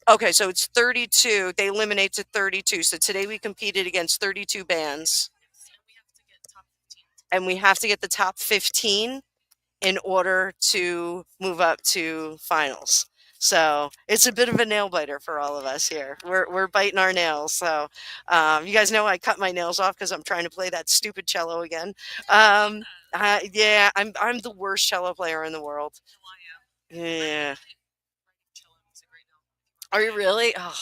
32. Okay, so it's 32. They eliminate to 32. So today we competed against 32 bands, Yes, and we have to get top 15. and we have to get the top 15 in order to move up to finals. So it's a bit of a nail biter for all of us here. We're biting our nails. So you guys know I cut my nails off because I'm trying to play that stupid cello again. Um, yeah, I'm the worst cello player in the world. No, I am. Yeah. Writing cello music right now. Are you really? Oh.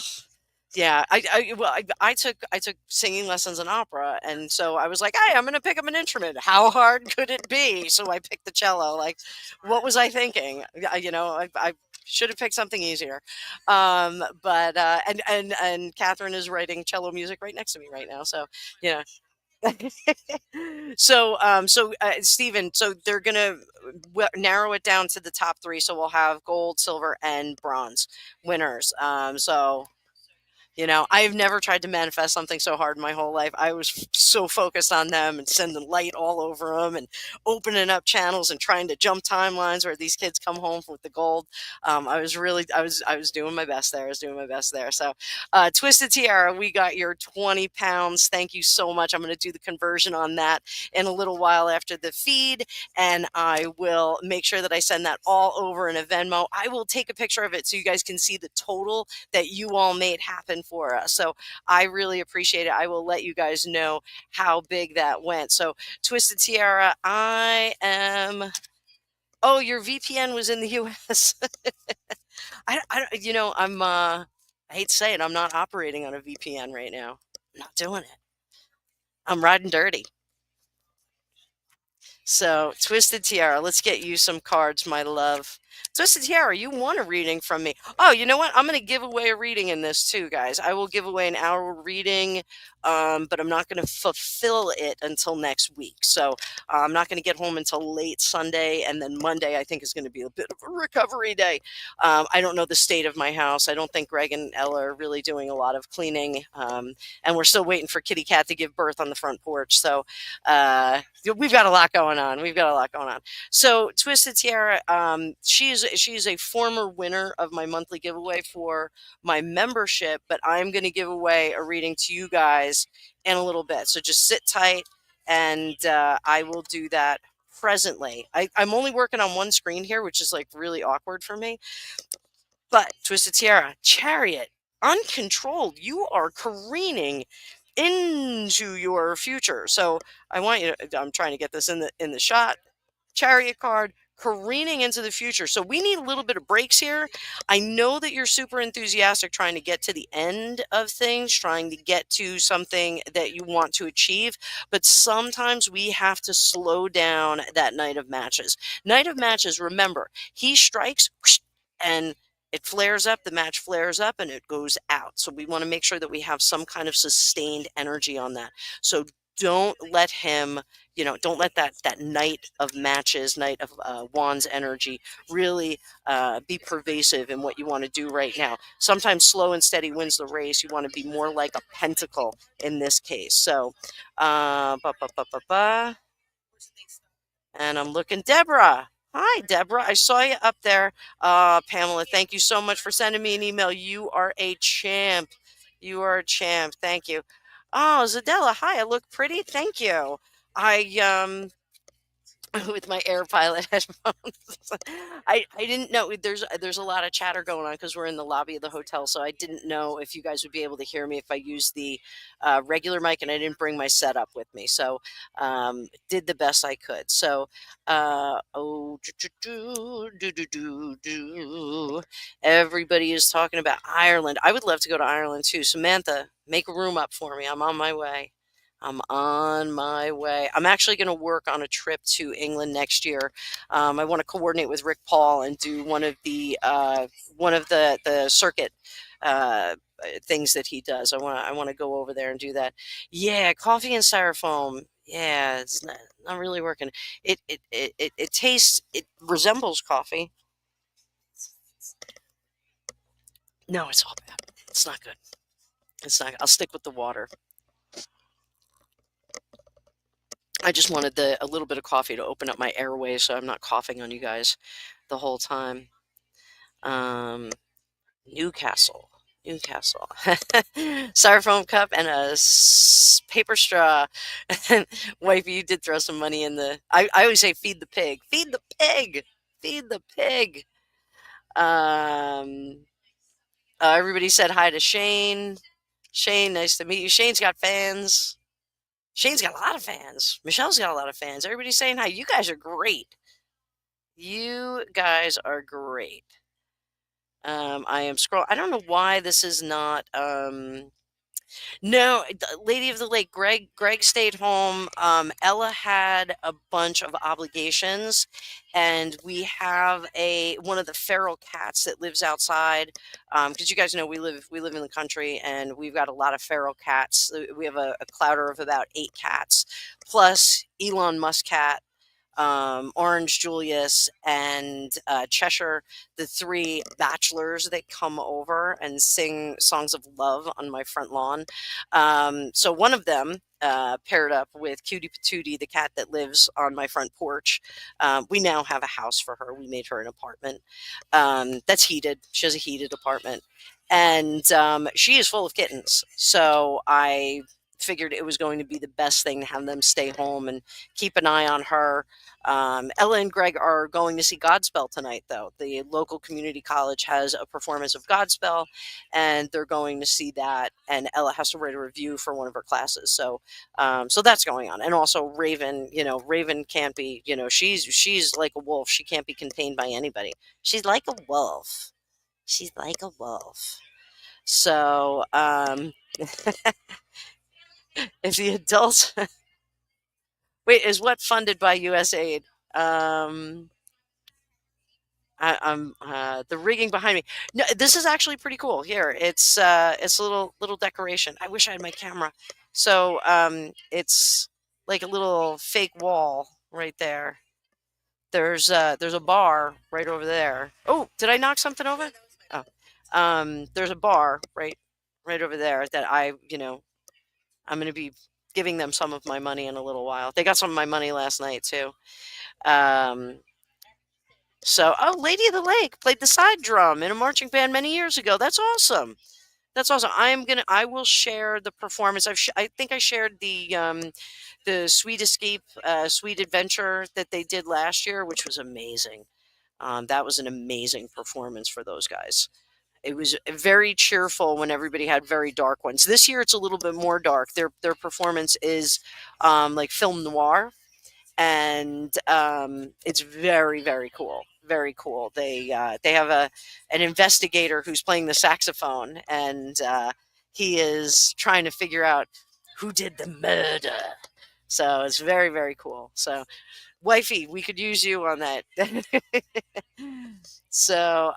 Yeah, I took singing lessons in opera, and so I was like, "Hey, I'm gonna pick up an instrument. How hard could it be?" So I picked the cello. Like, what was I thinking? I should have picked something easier. But and Catherine is writing cello music right next to me right now. So yeah. So Stephen, so they're gonna narrow it down to the top three. So we'll have gold, silver, and bronze winners. I've never tried to manifest something so hard in my whole life. I was so focused on them and sending light all over them and opening up channels and trying to jump timelines where these kids come home with the gold. I was doing my best there. I was doing my best there. So, Twisted Tiara, we got your 20 pounds. Thank you so much. I'm going to do the conversion on that in a little while after the feed, and I will make sure that I send that all over in a Venmo. I will take a picture of it so you guys can see the total that you all made happen for us. So I really appreciate it. I will let you guys know how big that went. So Twisted Tiara, oh, your VPN was in the US. I hate to say it, I'm not operating on a VPN right now. I'm not doing it. I'm riding dirty. So, Twisted Tiara, let's get you some cards, my love. Twisted Tiara, you want a reading from me. Oh, you know what? I'm going to give away a reading in this too, guys. I will give away an hour reading, but I'm not going to fulfill it until next week. So, I'm not going to get home until late Sunday, and then Monday, I think, is going to be a bit of a recovery day. I don't know the state of my house. I don't think Greg and Ella are really doing a lot of cleaning, and we're still waiting for Kitty Cat to give birth on the front porch. So, we've got a lot going on. We've got a lot going on. So Twisted Tiara, she's a former winner of my monthly giveaway for my membership, but I'm going to give away a reading to you guys in a little bit. So just sit tight, and I will do that presently. I'm only working on one screen here, which is like really awkward for me. But Twisted Tiara, Chariot, uncontrolled. You are careening into your future. So I want you to, I'm trying to get this in the shot. Chariot card, careening into the future. So we need a little bit of breaks here. I know that you're super enthusiastic trying to get to the end of things, trying to get to something that you want to achieve, but sometimes we have to slow down that night of matches. Night of matches, remember, he strikes and it flares up, the match flares up, and it goes out. So we want to make sure that we have some kind of sustained energy on that. So don't let him, don't let that night of matches, night of wands energy really be pervasive in what you want to do right now. Sometimes slow and steady wins the race. You want to be more like a pentacle in this case. So, and I'm looking, Deborah. Hi, Deborah. I saw you up there. Pamela, thank you so much for sending me an email. You are a champ. You are a champ. Thank you. Oh, Zadella. Hi, I look pretty. Thank you. I with my AirPilot headphones. I didn't know there's a lot of chatter going on because we're in the lobby of the hotel, so I didn't know if you guys would be able to hear me if I used the regular mic, and I didn't bring my setup with me, so did the best I could. So everybody is talking about Ireland. I would love to go to Ireland too. Samantha, make a room up for me. I'm on my way. I'm on my way. I'm actually going to work on a trip to England next year. I want to coordinate with Rick Paul and do one of the circuit things that he does. I want to go over there and do that. Yeah, coffee and styrofoam. Yeah, it's not really working. It tastes. It resembles coffee. No, it's all bad. It's not good. It's not. I'll stick with the water. I just wanted a little bit of coffee to open up my airways so I'm not coughing on you guys the whole time. Um, Newcastle. Newcastle. Styrofoam cup and a paper straw. Wifey, you did throw some money in the. I always say feed the pig. Feed the pig. Feed the pig. Um, Everybody said hi to Shane. Shane, nice to meet you. Shane's got fans. Shane's got a lot of fans. Michelle's got a lot of fans. Everybody's saying hi. You guys are great. You guys are great. I am scroll. I don't know why this is not. No, Lady of the Lake. Greg stayed home. Ella had a bunch of obligations, and we have a one of the feral cats that lives outside. Because you guys know we live in the country, and we've got a lot of feral cats. We have a clouder of about 8 cats, plus Elon Musk cat, Orange Julius, and Cheshire, the 3 bachelors that come over and sing songs of love on my front lawn. So one of them paired up with Cutie Patootie, the cat that lives on my front porch. We now have a house for her. We made her an apartment that's heated. She has a heated apartment. And she is full of kittens. So I figured it was going to be the best thing to have them stay home and keep an eye on her. Ella and Greg are going to see Godspell tonight, though. The local community college has a performance of Godspell, and they're going to see that. And Ella has to write a review for one of her classes, so that's going on. And also Raven, Raven can't be, she's like a wolf. She can't be contained by anybody. She's like a wolf. She's like a wolf. So, if the adults wait, is what funded by USAID? Um, I'm the rigging behind me. No, this is actually pretty cool. Here, it's a little decoration. I wish I had my camera. So it's like a little fake wall right there. There's a bar right over there. Oh, did I knock something over? Oh, there's a bar right over there that I'm going to be giving them some of my money in a little while. They got some of my money last night too. Um, oh, Lady of the Lake played the side drum in a marching band many years ago. That's awesome. That's awesome. I will share the performance. I think I shared the Sweet Escape, Sweet Adventure that they did last year, which was amazing. That was an amazing performance for those guys. It was very cheerful when everybody had very dark ones. This year it's a little bit more dark. Their performance is like film noir, and it's very very cool. Very cool. They have an investigator who's playing the saxophone, and he is trying to figure out who did the murder. So it's very very cool. So wifey, we could use you on that. so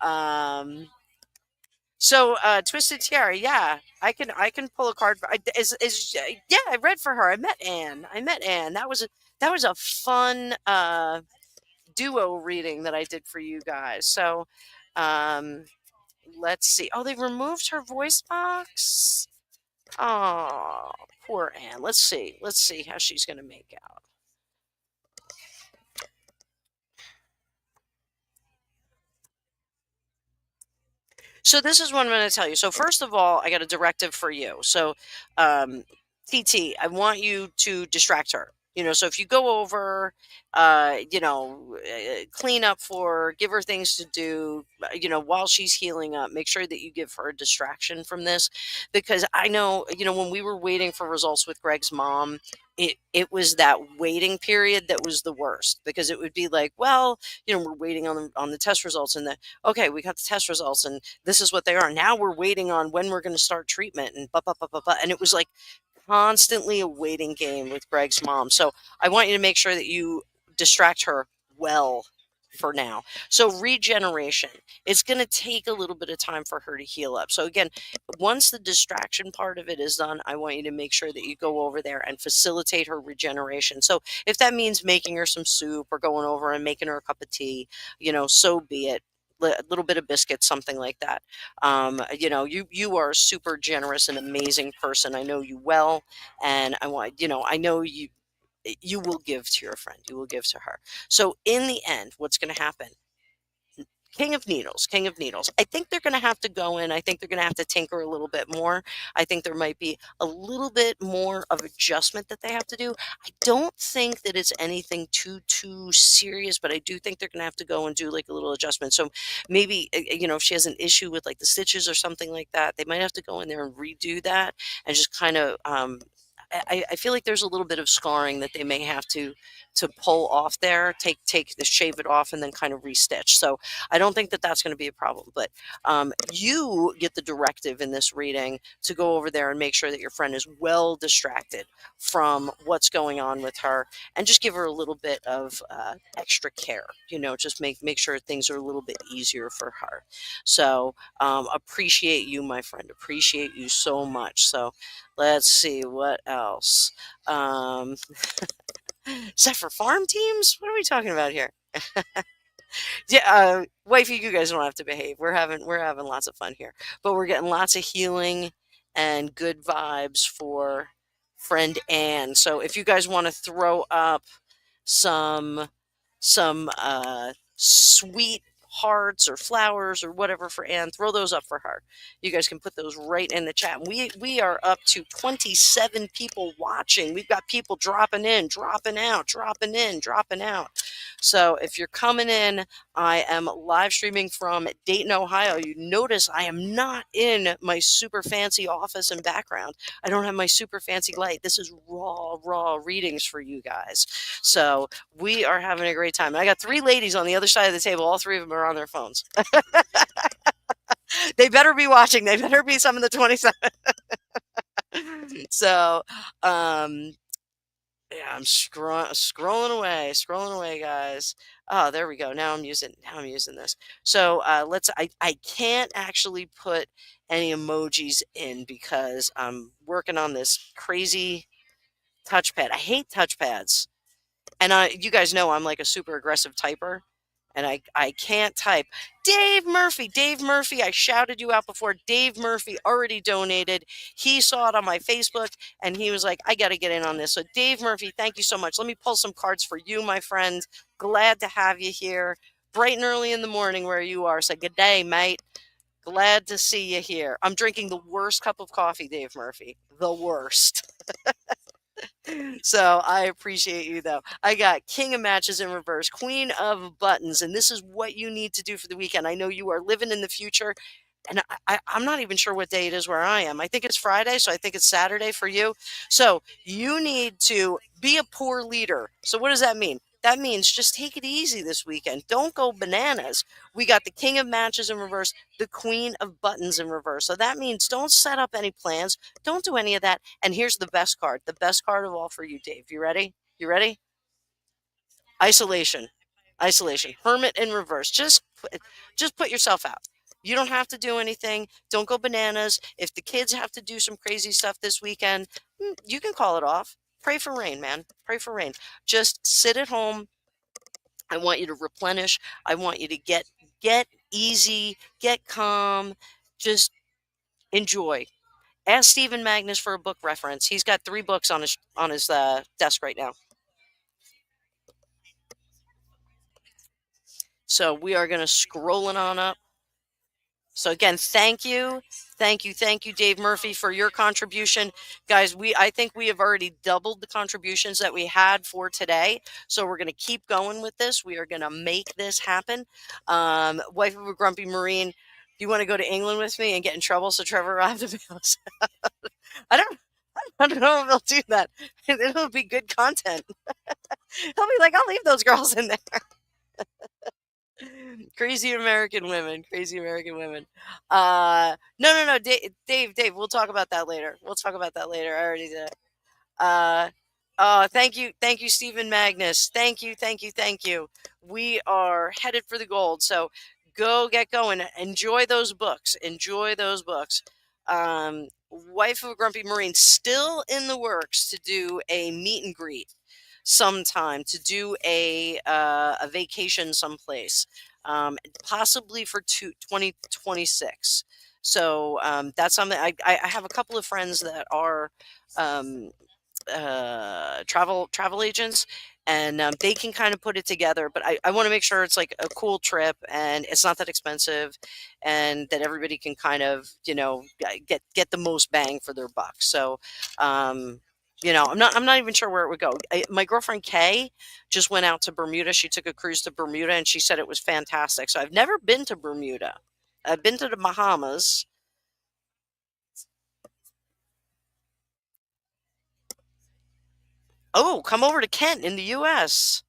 Twisted Tiara, yeah, I can pull a card. Yeah, I read for her. I met Anne. That was a fun duo reading that I did for you guys. So, um, let's see. Oh, they removed her voice box. Oh, poor Anne. Let's see. Let's see how she's going to make out. So this is what I'm going to tell you. So first of all, I got a directive for you. So, um, TT, I want you to distract her. So if you go over, clean up for, give her things to do, while she's healing up, make sure that you give her a distraction from this, because I know, when we were waiting for results with Greg's mom, it was that waiting period that was the worst, because it would be like, well, we're waiting on the test results, and okay, we got the test results, and this is what they are. Now we're waiting on when we're going to start treatment, and blah, blah, blah, blah, blah. And it was like constantly a waiting game with Greg's mom. So I want you to make sure that you distract her well for now. So regeneration, it's going to take a little bit of time for her to heal up. So again, once the distraction part of it is done, I want you to make sure that you go over there and facilitate her regeneration. So if that means making her some soup or going over and making her a cup of tea, so be it. a little bit of biscuits, something like that. You are a super generous and amazing person. I know you well, and I know you will give to your friend. You will give to her. So in the end, what's going to happen? King of Needles, King of Needles. I think they're going to have to go in. I think they're going to have to tinker a little bit more. I think there might be a little bit more of adjustment that they have to do. I don't think that it's anything too serious, but I do think they're going to have to go and do like a little adjustment. So maybe if she has an issue with like the stitches or something like that, they might have to go in there and redo that and just kind of I feel like there's a little bit of scarring that they may have to pull off there, shave it off, and then kind of restitch. So I don't think that that's going to be a problem. But you get the directive in this reading to go over there and make sure that your friend is well distracted from what's going on with her, and just give her a little bit of extra care. Just make sure things are a little bit easier for her. So appreciate you, my friend. Appreciate you so much. So let's see what else. Is that for farm teams? What are we talking about here? Yeah, wifey, you guys don't have to behave. We're having lots of fun here, but we're getting lots of healing and good vibes for friend Anne. So if you guys want to throw up some sweet hearts or flowers or whatever for Anne, throw those up for her. You guys can put those right in the chat. We are up to 27 people watching. We've got people dropping in, dropping out, dropping in, dropping out. So if you're coming in, I am live streaming from Dayton, Ohio. You notice I am not in my super fancy office and background. I don't have my super fancy light. This is raw readings for you guys. So we are having a great time. And I got 3 ladies on the other side of the table. All 3 of them are on their phones. They better be watching. They better be some of the 27. So, yeah, I'm scrolling away, guys. Oh, there we go. Now I'm using this. So I can't actually put any emojis in because I'm working on this crazy touchpad. I hate touchpads. And you guys know I'm like a super aggressive typer, and I can't type. Dave Murphy, I shouted you out before. Dave Murphy already donated. He saw it on my Facebook, and he was like, I got to get in on this. So Dave Murphy, thank you so much. Let me pull some cards for you, my friend. Glad to have you here, bright and early in the morning where you are. So good day, mate. Glad to see you here. I'm drinking the worst cup of coffee, Dave Murphy. The worst. So I appreciate you, though. I got King of Matches in reverse, Queen of Buttons, and this is what you need to do for the weekend. I know you are living in the future, and I'm not even sure what day it is where I am. I think it's Friday, so I think it's Saturday for you. So you need to be a poor leader. So what does that mean? That means just take it easy this weekend. Don't go bananas. We got the King of Matches in reverse, the Queen of Buttons in reverse. So that means don't set up any plans. Don't do any of that. And here's the best card of all for you, Dave. You ready? You ready? Isolation. Isolation. Hermit in reverse. Just put yourself out. You don't have to do anything. Don't go bananas. If the kids have to do some crazy stuff this weekend, you can call it off. Pray for rain, man. Pray for rain. Just sit at home. I want you to replenish. I want you to get easy, get calm, just enjoy. Ask Stephen Magnus for a book reference. He's got 3 books on his desk right now. So we are going to scrolling on up. So again, thank you, Dave Murphy, for your contribution, guys. I think we have already doubled the contributions that we had for today. So we're going to keep going with this. We are going to make this happen. Wife of a Grumpy Marine, you want to go to England with me and get in trouble? So Trevor arrived at the house. I don't know if they'll do that. It'll be good content. He'll be like, I'll leave those girls in there. Crazy American women. No, Dave, we'll talk about that later. I already did. Thank you, Stephen Magnus. Thank you. We are headed for the gold. So go get going. Enjoy those books. Wife of a Grumpy Marine, still in the works to do a meet and greet sometime, to do a vacation someplace. possibly for 2026. So that's something I have a couple of friends that are um, travel agents, and they can kind of put it together. But I want to make sure it's like a cool trip and it's not that expensive, and that everybody can kind of get the most bang for their buck. So I'm not even sure where it would go. My girlfriend Kay just went out to Bermuda. She took a cruise to Bermuda and she said it was fantastic. So I've never been to Bermuda. I've been to the Bahamas. Oh, come over to Kent in the US.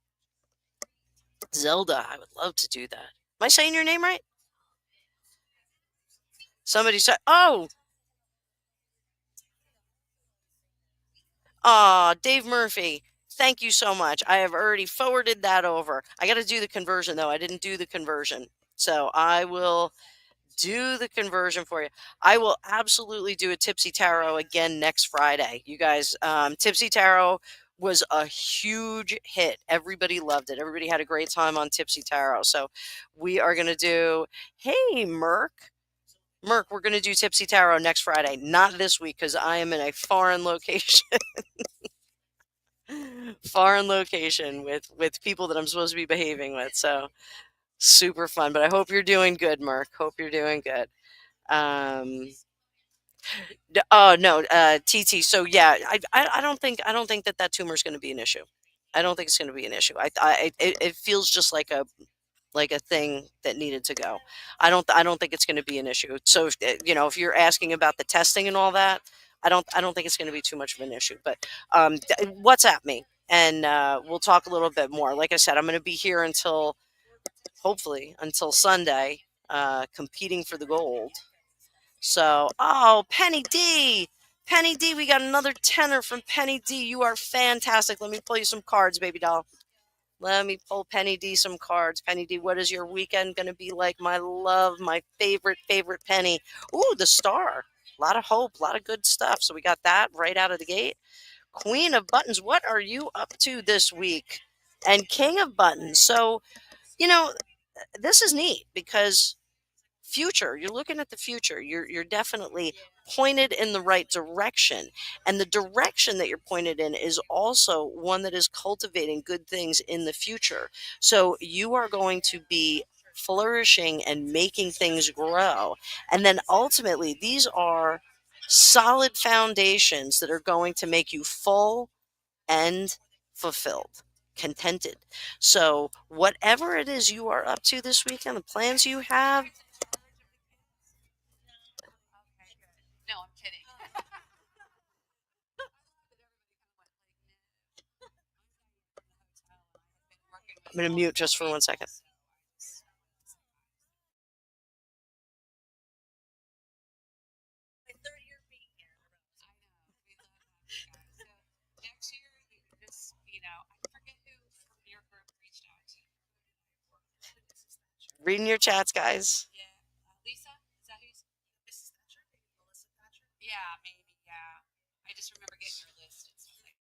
Zelda, I would love to do that. Am I saying your name right? Somebody said, "Oh, Dave Murphy. Thank you so much. I have already forwarded that over. I got to do the conversion though. I didn't do the conversion. So I will do the conversion for you. I will absolutely do a Tipsy Tarot again next Friday. You guys, Tipsy Tarot was a huge hit. Everybody loved it. Everybody had a great time on Tipsy Tarot. So we are going to do, hey, Merc. Merc, we're going to do Tipsy Tarot next Friday. Not this week because I am in a foreign location. Foreign location with people that I'm supposed to be behaving with. So super fun. But I hope you're doing good, Merc. Hope you're doing good. Um, oh no, TT. So yeah, I don't think that tumor is going to be an issue. I don't think it's going to be an issue. It feels just like a thing that needed to go. I don't think it's going to be an issue. So if you're asking about the testing and all that, I don't think it's going to be too much of an issue. But WhatsApp me and we'll talk a little bit more. Like I said, I'm going to be here until hopefully until Sunday, competing for the gold. So, oh, Penny D. Penny D, we got another tenner from Penny D. You are fantastic. Let me pull you some cards, baby doll. Let me pull Penny D some cards. Penny D, what is your weekend going to be like? My love, my favorite Penny. Ooh, the star. A lot of hope, a lot of good stuff. So we got that right out of the gate. Queen of Buttons, what are you up to this week? And King of Buttons. So, you know, this is neat because future, you're looking at the future. You're definitely pointed in the right direction, and the direction that you're pointed in is also one that is cultivating good things in the future. So you are going to be flourishing and making things grow, and then ultimately these are solid foundations that are going to make you full and fulfilled, contented. So whatever it is you are up to this weekend, the plans you have. Okay, good. No, I'm kidding. I'm going to mute just for 1 second. Next year, you can just, I forget who from your group reached out to you. Reading your chats, guys. Yeah. Lisa? Is that who's? Mrs. Thatcher? Maybe Melissa Thatcher? Yeah, maybe, yeah. I just remember getting your list and stuff like that.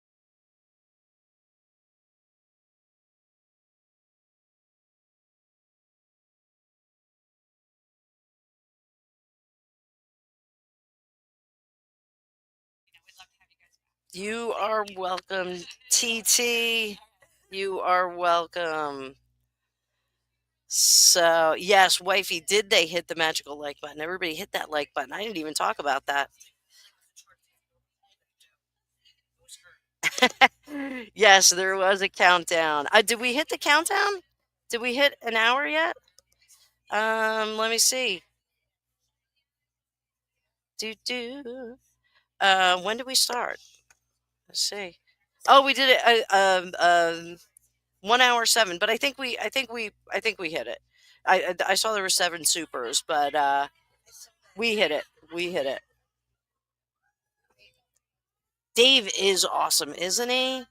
We'd love to have you guys back. You are welcome, TT. You are welcome. So, yes, wifey, did they hit the magical like button? Everybody hit that like button. I didn't even talk about that. Yes, there was a countdown. Did we hit the countdown? Did we hit an hour yet? Let me see. Do. When did we start? Let's see. Oh, we did it. 1 hour 7, but I think we hit it. I saw there were 7 supers, but we hit it. We hit it. Dave is awesome, isn't he?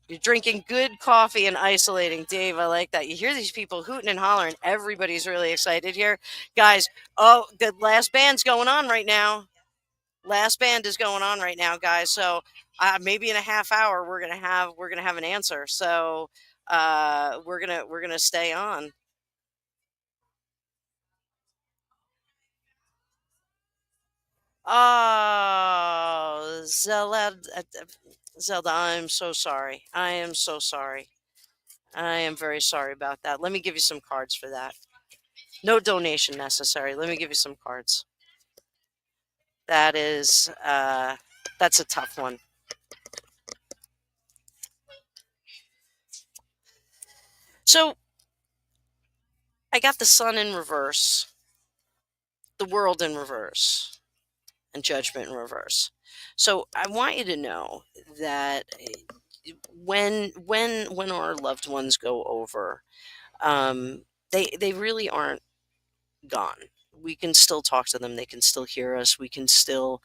You're drinking good coffee and isolating, Dave. I like that. You hear these people hooting and hollering. Everybody's really excited here, guys. Oh, the last band's going on right now. last band is going on right now, guys. So maybe in a half hour we're gonna have an answer. So we're gonna stay on. Oh, Zelda, I'm so sorry. I am so sorry. I am very sorry about that. Let me give you some cards for that. No donation necessary. Let me give you some cards. That is, that's a tough one. So I got the sun in reverse, the world in reverse, and judgment in reverse. So I want you to know that when our loved ones go over, they really aren't gone. We can still talk to them. They can still hear us. We can still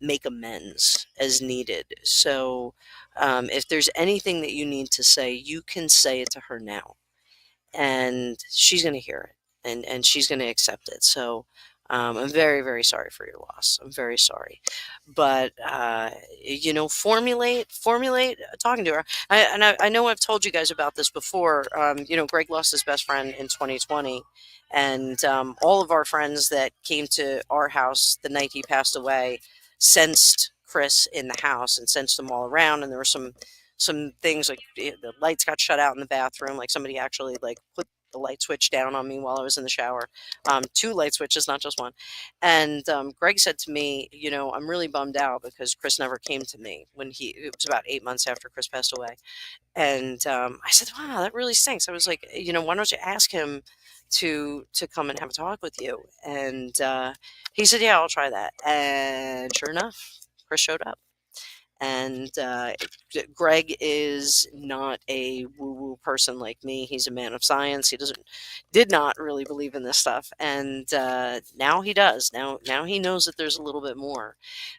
make amends as needed. So if there's anything that you need to say, you can say it to her now, and she's going to hear it, and she's going to accept it. So I'm very, very sorry for your loss. I'm very sorry, but formulate talking to her. I know I've told you guys about this before. Greg lost his best friend in 2020, and all of our friends that came to our house the night he passed away sensed Chris in the house and sensed him all around, and there were some things like the lights got shut out in the bathroom. Like somebody actually like put the light switch down on me while I was in the shower. Two light switches, not just one. And Greg said to me, I'm really bummed out because Chris never came to me it was about 8 months after Chris passed away. And I said, wow, that really stinks. I was like, why don't you ask him to come and have a talk with you? And he said, yeah, I'll try that. And sure enough, Chris showed up. And Greg is not a woo-woo person like me. He's a man of science. He did not really believe in this stuff, and now he does. Now he knows that there's a little bit more.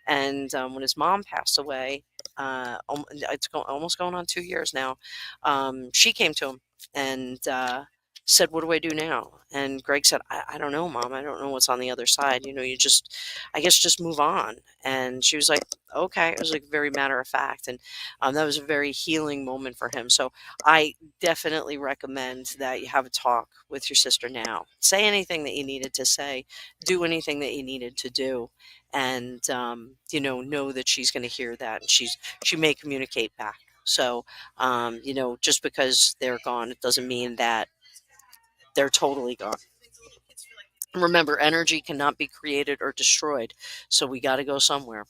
And when his mom passed away, almost going on 2 years now, she came to him and said, "What do I do now?" And Greg said, I don't know, Mom. I don't know what's on the other side. I guess just move on." And she was like, okay. It was like very matter of fact. And that was a very healing moment for him. So I definitely recommend that you have a talk with your sister now. Say anything that you needed to say, do anything that you needed to do. And, know that she's going to hear that, and she may communicate back. So, just because they're gone, it doesn't mean that they're totally gone. Remember, energy cannot be created or destroyed. So we got to go somewhere.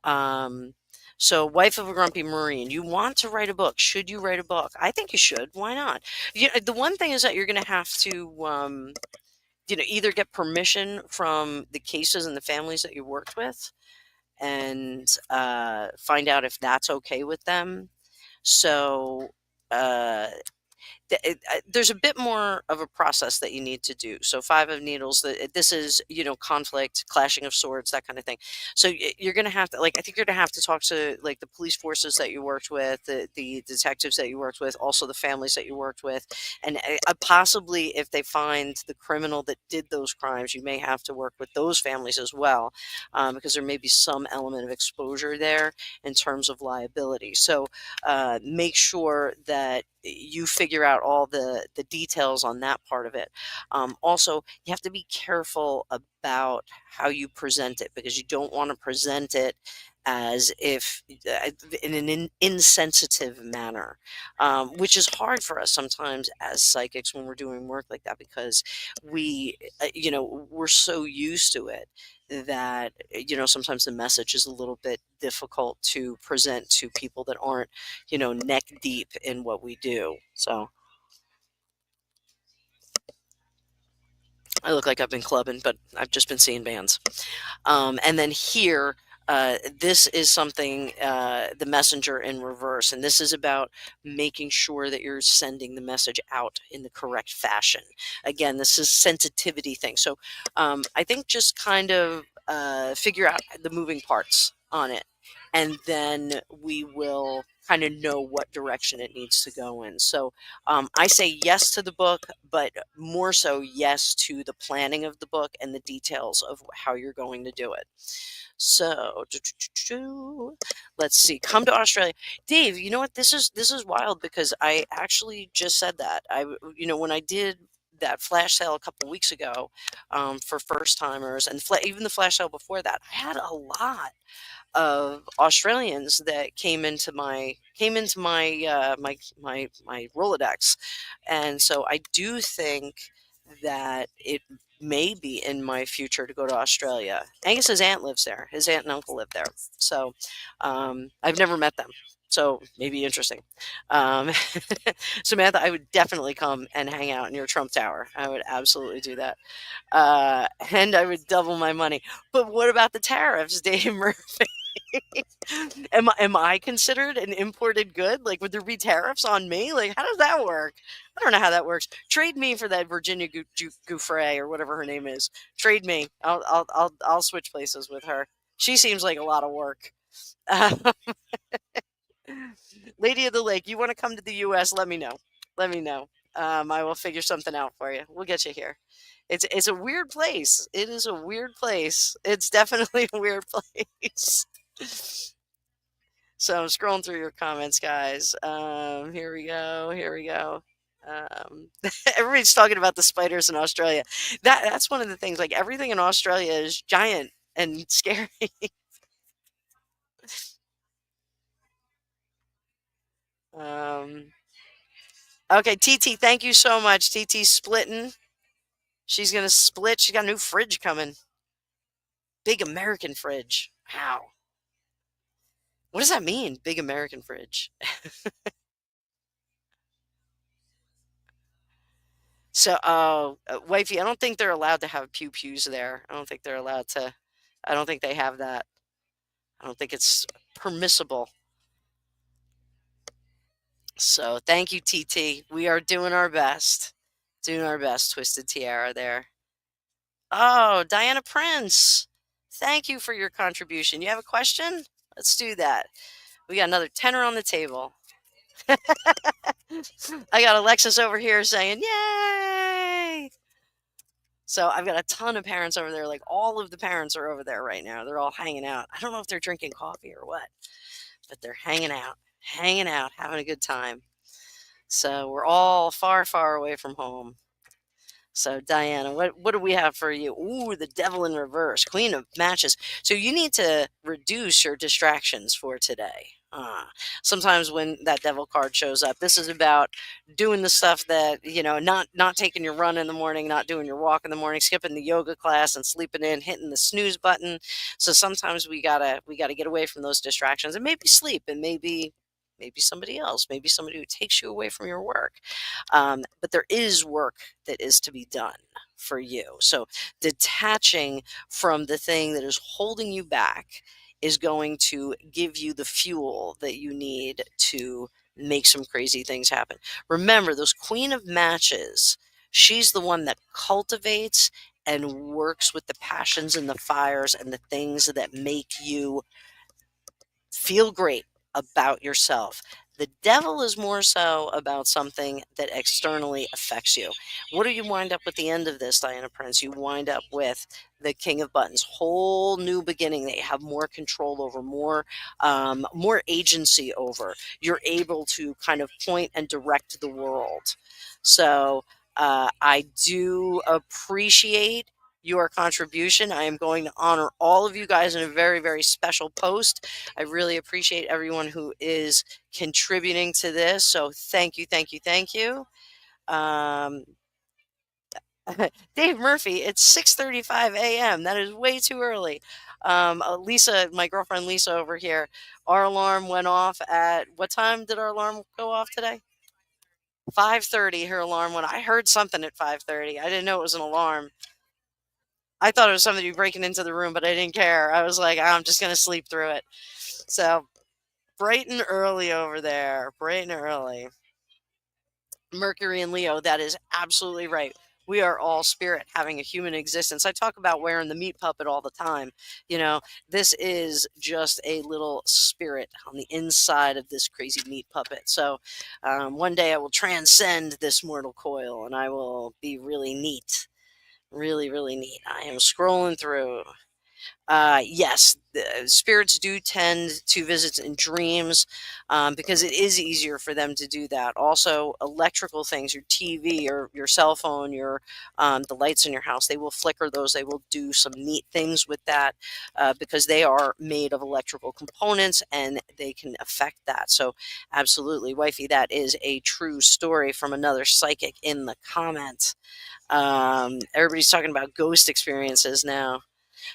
Um, so, Wife of a Grumpy Marine, you want to write a book. Should you write a book? I think you should. Why not? The one thing is that you're going to have to, either get permission from the cases and the families that you worked with, and find out if that's okay with them. So, uh, there's a bit more of a process that you need to do. So Five of Needles, this is, conflict, clashing of swords, that kind of thing. So you're going to have to, I think you're going to have to talk to like the police forces that you worked with, the detectives that you worked with, also the families that you worked with. And possibly if they find the criminal that did those crimes, you may have to work with those families as well, because there may be some element of exposure there in terms of liability. So make sure that you figure out all the details on that part of it. Also, you have to be careful about how you present it, because you don't want to present it as if in an insensitive manner, which is hard for us sometimes as psychics when we're doing work like that, because we're so used to it that sometimes the message is a little bit difficult to present to people that aren't neck deep in what we do. So I look like I've been clubbing, but I've just been seeing bands. And then here, this is something, the messenger in reverse. And this is about making sure that you're sending the message out in the correct fashion. Again, this is sensitivity thing. So I think just kind of figure out the moving parts on it. And then we will kind of know what direction it needs to go in. So I say yes to the book, but more so yes to the planning of the book and the details of how you're going to do it. So let's see. Come to Australia, Dave. You know what? This is wild because I actually just said that. When I did that flash sale a couple weeks ago for first timers, and even the flash sale before that, I had a lot of Australians that came into my Rolodex, and so I do think that it may be in my future to go to Australia. Angus's aunt lives there. His aunt and uncle live there, so I've never met them. So maybe interesting. Um, Samantha, I would definitely come and hang out near Trump Tower. I would absolutely do that. And I would double my money. But what about the tariffs, Dave Murphy? Am I considered an imported good? Like, would there be tariffs on me? Like, how does that work? I don't know how that works. Trade me for that Virginia Gouffre or whatever her name is. Trade me. I'll switch places with her. She seems like a lot of work. Lady of the Lake, you want to come to the U.S.? Let me know. Let me know. I will figure something out for you. We'll get you here. It's a weird place. It is a weird place. It's definitely a weird place. So I'm scrolling through your comments, guys. Here we go. Here we go. Um, Everybody's talking about the spiders in Australia. That's one of the things. Like everything in Australia is giant and scary. Um, okay, TT, thank you so much. TT's splitting. She's gonna split. She's got a new fridge coming. Big American fridge. Wow. What does that mean? Big American fridge. So, wifey, I don't think they're allowed to have pews there. I don't think they're allowed to. I don't think they have that. I don't think it's permissible. So, thank you, TT. We are doing our best. Doing our best, Twisted Tiara there. Oh, Diana Prince. Thank you for your contribution. You have a question? Let's do that. We got another tenner on the table. I got Alexis over here saying, "Yay!" So I've got a ton of parents over there. Like all of the parents are over there right now. They're all hanging out. I don't know if they're drinking coffee or what, but they're hanging out, having a good time. So we're all far, far away from home. So Diana, what do we have for you? Ooh, the devil in reverse, queen of matches. So you need to reduce your distractions for today. Sometimes when that devil card shows up, this is about doing the stuff that not taking your run in the morning, not doing your walk in the morning, skipping the yoga class and sleeping in, hitting the snooze button. So sometimes we gotta get away from those distractions and maybe sleep and maybe somebody else, maybe somebody who takes you away from your work. But there is work that is to be done for you. So detaching from the thing that is holding you back is going to give you the fuel that you need to make some crazy things happen. Remember, those queen of matches, she's the one that cultivates and works with the passions and the fires and the things that make you feel great about yourself. The devil is more so about something that externally affects you. What do you wind up with the end of this, Diana Prince? You wind up with the King of Buttons, whole new beginning that you have more control over, more agency over. You're able to kind of point and direct the world. So I do appreciate your contribution. I am going to honor all of you guys in a very, very special post. I really appreciate everyone who is contributing to this. So thank you, thank you, thank you. Um, Dave Murphy, it's 6:35 a.m. That is way too early. Lisa, my girlfriend Lisa over here, our alarm went off at what time did our alarm go off today? 5:30. Her alarm went. I heard something at 5:30. I didn't know it was an alarm. I thought it was somebody breaking into the room, but I didn't care. I was like, I'm just gonna sleep through it. So bright and early over there. Bright and early. Mercury and Leo, that is absolutely right. We are all spirit having a human existence. I talk about wearing the meat puppet all the time. You know, this is just a little spirit on the inside of this crazy meat puppet. So one day I will transcend this mortal coil and I will be really neat. Really, really neat. I am scrolling through. Yes, the spirits do tend to visit in dreams because it is easier for them to do that. Also, electrical things, your TV or your cell phone, your the lights in your house, they will flicker those. They will do some neat things with that because they are made of electrical components and they can affect that. So, absolutely, wifey, that is a true story from another psychic in the comments. Everybody's talking about ghost experiences now.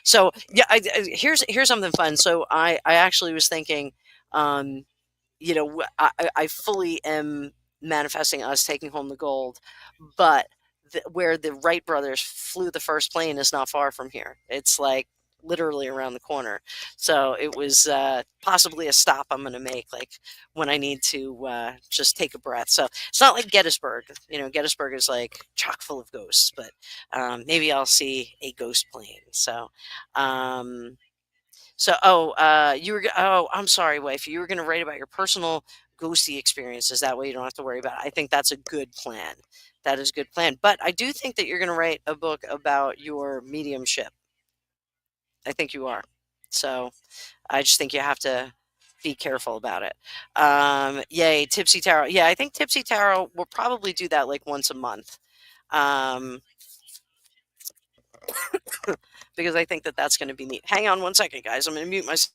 So yeah, here's something fun. So I actually was thinking, um, I fully am manifesting us taking home the gold, but where the Wright brothers flew the first plane is not far from here. It's like literally around the corner. So it was possibly a stop I'm going to make, like when I need to just take a breath. So it's not like Gettysburg. Gettysburg is like chock full of ghosts, but maybe I'll see a ghost plane. Um, oh, I'm sorry, wife. You were going to write about your personal ghosty experiences. That way you don't have to worry about it. I think that's a good plan. That is a good plan. But I do think that you're going to write a book about your mediumship. I think you are. So I just think you have to be careful about it. Yay, Tipsy Tarot. Yeah, I think Tipsy Tarot will probably do that like once a month. Um, because I think that that's going to be neat. Hang on one second, guys. I'm going to mute myself.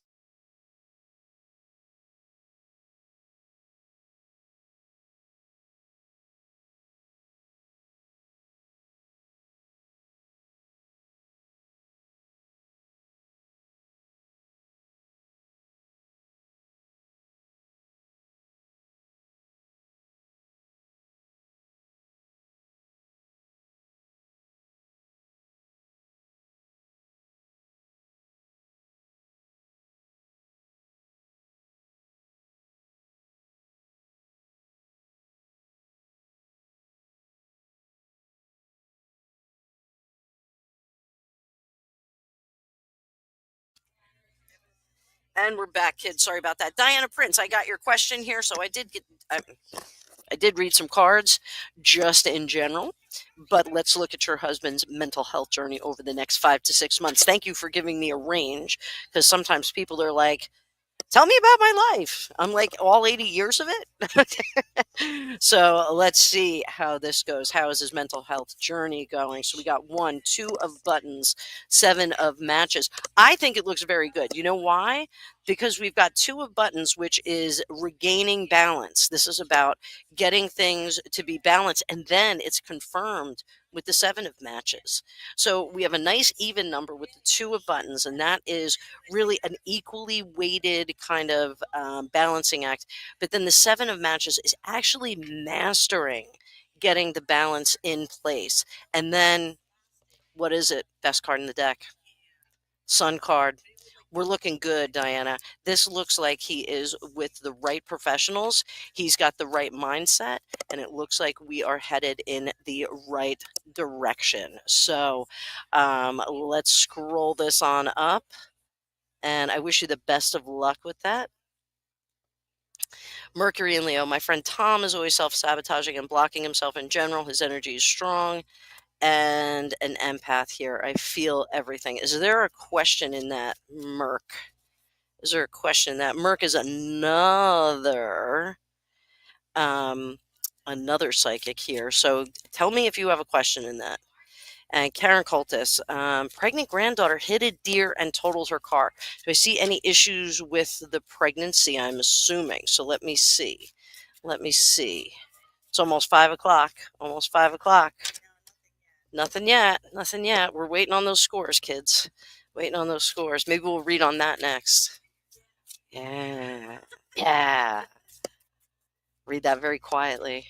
And we're back, kids. Sorry about that. Diana Prince, I got your question here. So I did read some cards just in general, but let's look at your husband's mental health journey over the next 5 to 6 months. Thank you for giving me a range because sometimes people are like, tell me about my life. I'm like, all 80 years of it. So let's see how this goes. How is his mental health journey going? So we got 1, 2 of buttons, 7 of matches. I think it looks very good. You know why? Because we've got 2 of buttons, which is regaining balance. This is about getting things to be balanced. And then it's confirmed with the 7 of matches. So we have a nice even number with the 2 of buttons, and that is really an equally weighted kind of balancing act. But then the 7 of matches is actually mastering getting the balance in place. And then what is it? Best card in the deck. Sun card. We're looking good, Diana. This looks like he is with the right professionals. He's got the right mindset, and it looks like we are headed in the right direction. So let's scroll this on up, and I wish you the best of luck with that. Mercury and Leo, my friend Tom is always self-sabotaging and blocking himself in general. His energy is strong. And an empath here. I feel everything. Is there a question in that, Merc? Is there a question in that? Merc is um, another psychic here. So tell me if you have a question in that. And Karen Cultis, pregnant granddaughter hit a deer and totaled her car. Do I see any issues with the pregnancy? I'm assuming. So let me see. Let me see. It's almost 5 o'clock. Almost 5 o'clock. Nothing yet. Nothing yet. We're waiting on those scores, kids. Waiting on those scores. Maybe we'll read on that next. Yeah. Yeah. Read that very quietly.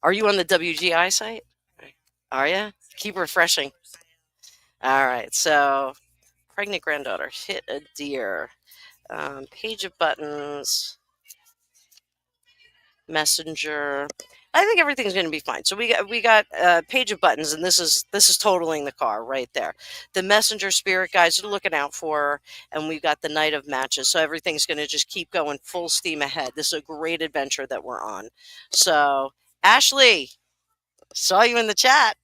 Are you on the WGI site? Are you? Keep refreshing. All right. So, pregnant granddaughter hit a deer. Page of buttons. Messenger. I think everything's going to be fine. So we got a page of buttons, and this is totaling the car right there. The messenger spirit guides are looking out for her, and we've got the night of matches. So everything's going to just keep going full steam ahead. This is a great adventure that we're on. So Ashley, saw you in the chat.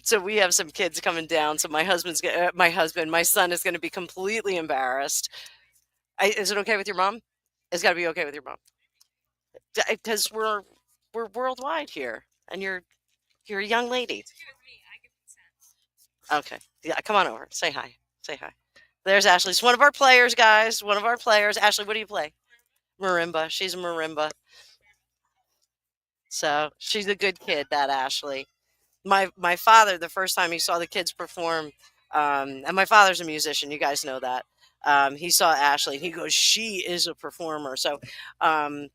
So we have some kids coming down. So my son is going to be completely embarrassed. Is it okay with your mom? It's got to be okay with your mom because we're worldwide here, and you're a young lady. Okay, yeah, come on over. Say hi. Say hi. There's Ashley. She's one of our players, guys. One of our players. Ashley, what do you play? Marimba. She's a marimba. So she's a good kid, that Ashley. My father, the first time he saw the kids perform, and my father's a musician. You guys know that. He saw Ashley, and he goes, "She is a performer." So um,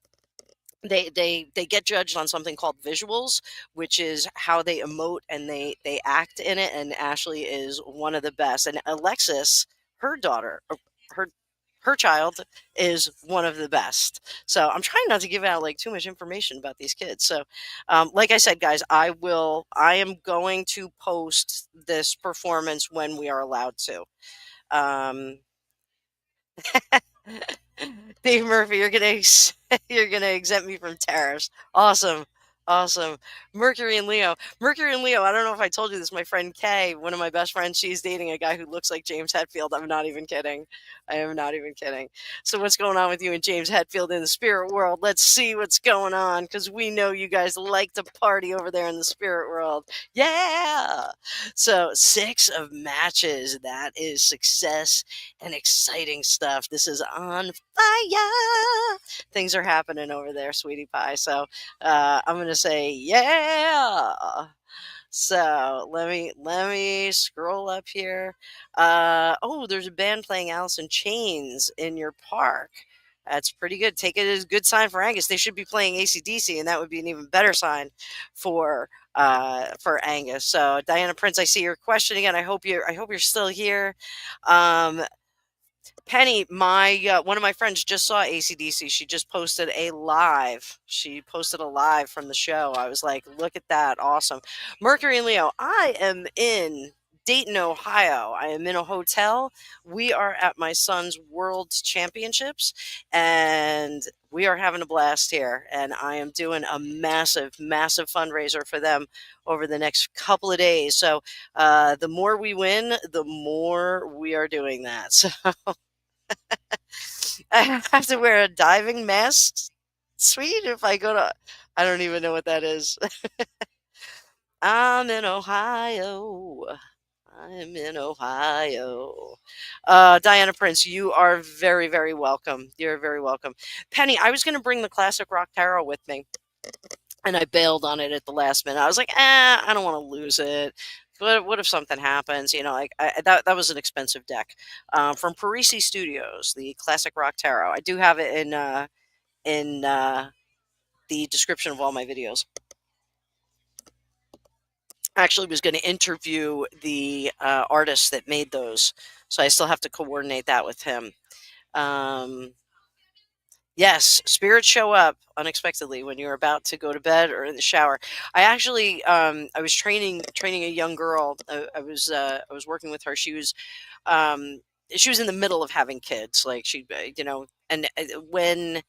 they get judged on something called visuals, which is how they emote and they act in it. And Ashley is one of the best. And Alexis, her daughter, her her child is one of the best. So I'm trying not to give out like too much information about these kids. So like I said, guys, I am going to post this performance when we are allowed to. um Dave Murphy, you're gonna exempt me from tariffs. Awesome, awesome. Mercury and Leo. Mercury and Leo. I don't know if I told you this. My friend Kay, one of my best friends, she's dating a guy who looks like James Hetfield. I'm not even kidding. I am not even kidding. So what's going on with you and James Hetfield in the spirit world? Let's see what's going on because we know you guys like to party over there in the spirit world. Yeah. So 6 of matches. That is success and exciting stuff. This is on fire. Things are happening over there, sweetie pie. So I'm gonna say yeah. So let me scroll up here. Oh, there's a band playing Alice in Chains in your park. That's pretty good. Take it as a good sign for Angus. They should be playing AC/DC, and that would be an even better sign for Angus. So Diana Prince, I see your question again. I hope you're still here. Um, Penny, my one of my friends just saw ACDC. She just posted a live. She posted a live from the show. I was like, look at that. Awesome. Mercury and Leo, I am in Dayton, Ohio. I am in a hotel. We are at my son's World Championships, and we are having a blast here. And I am doing a massive, massive fundraiser for them over the next couple of days. So the more we win, the more we are doing that. So I have to wear a diving mask. Sweet if I go to. I don't even know what that is. I'm in Ohio. I'm in Ohio. Diana Prince, you are very, very welcome. You're very welcome. Penny, I was going to bring the Classic Rock Tarot with me, and I bailed on it at the last minute. I was like, I don't want to lose it. What if something happens? Like that was an expensive deck from Parisi Studios, the Classic Rock Tarot. I do have it in the description of all my videos. I actually was going to interview the artist that made those, so I still have to coordinate that with him. Yes, spirits show up unexpectedly when you're about to go to bed or in the shower. I actually, I was training a young girl. I was working with her. She was in the middle of having kids, like and when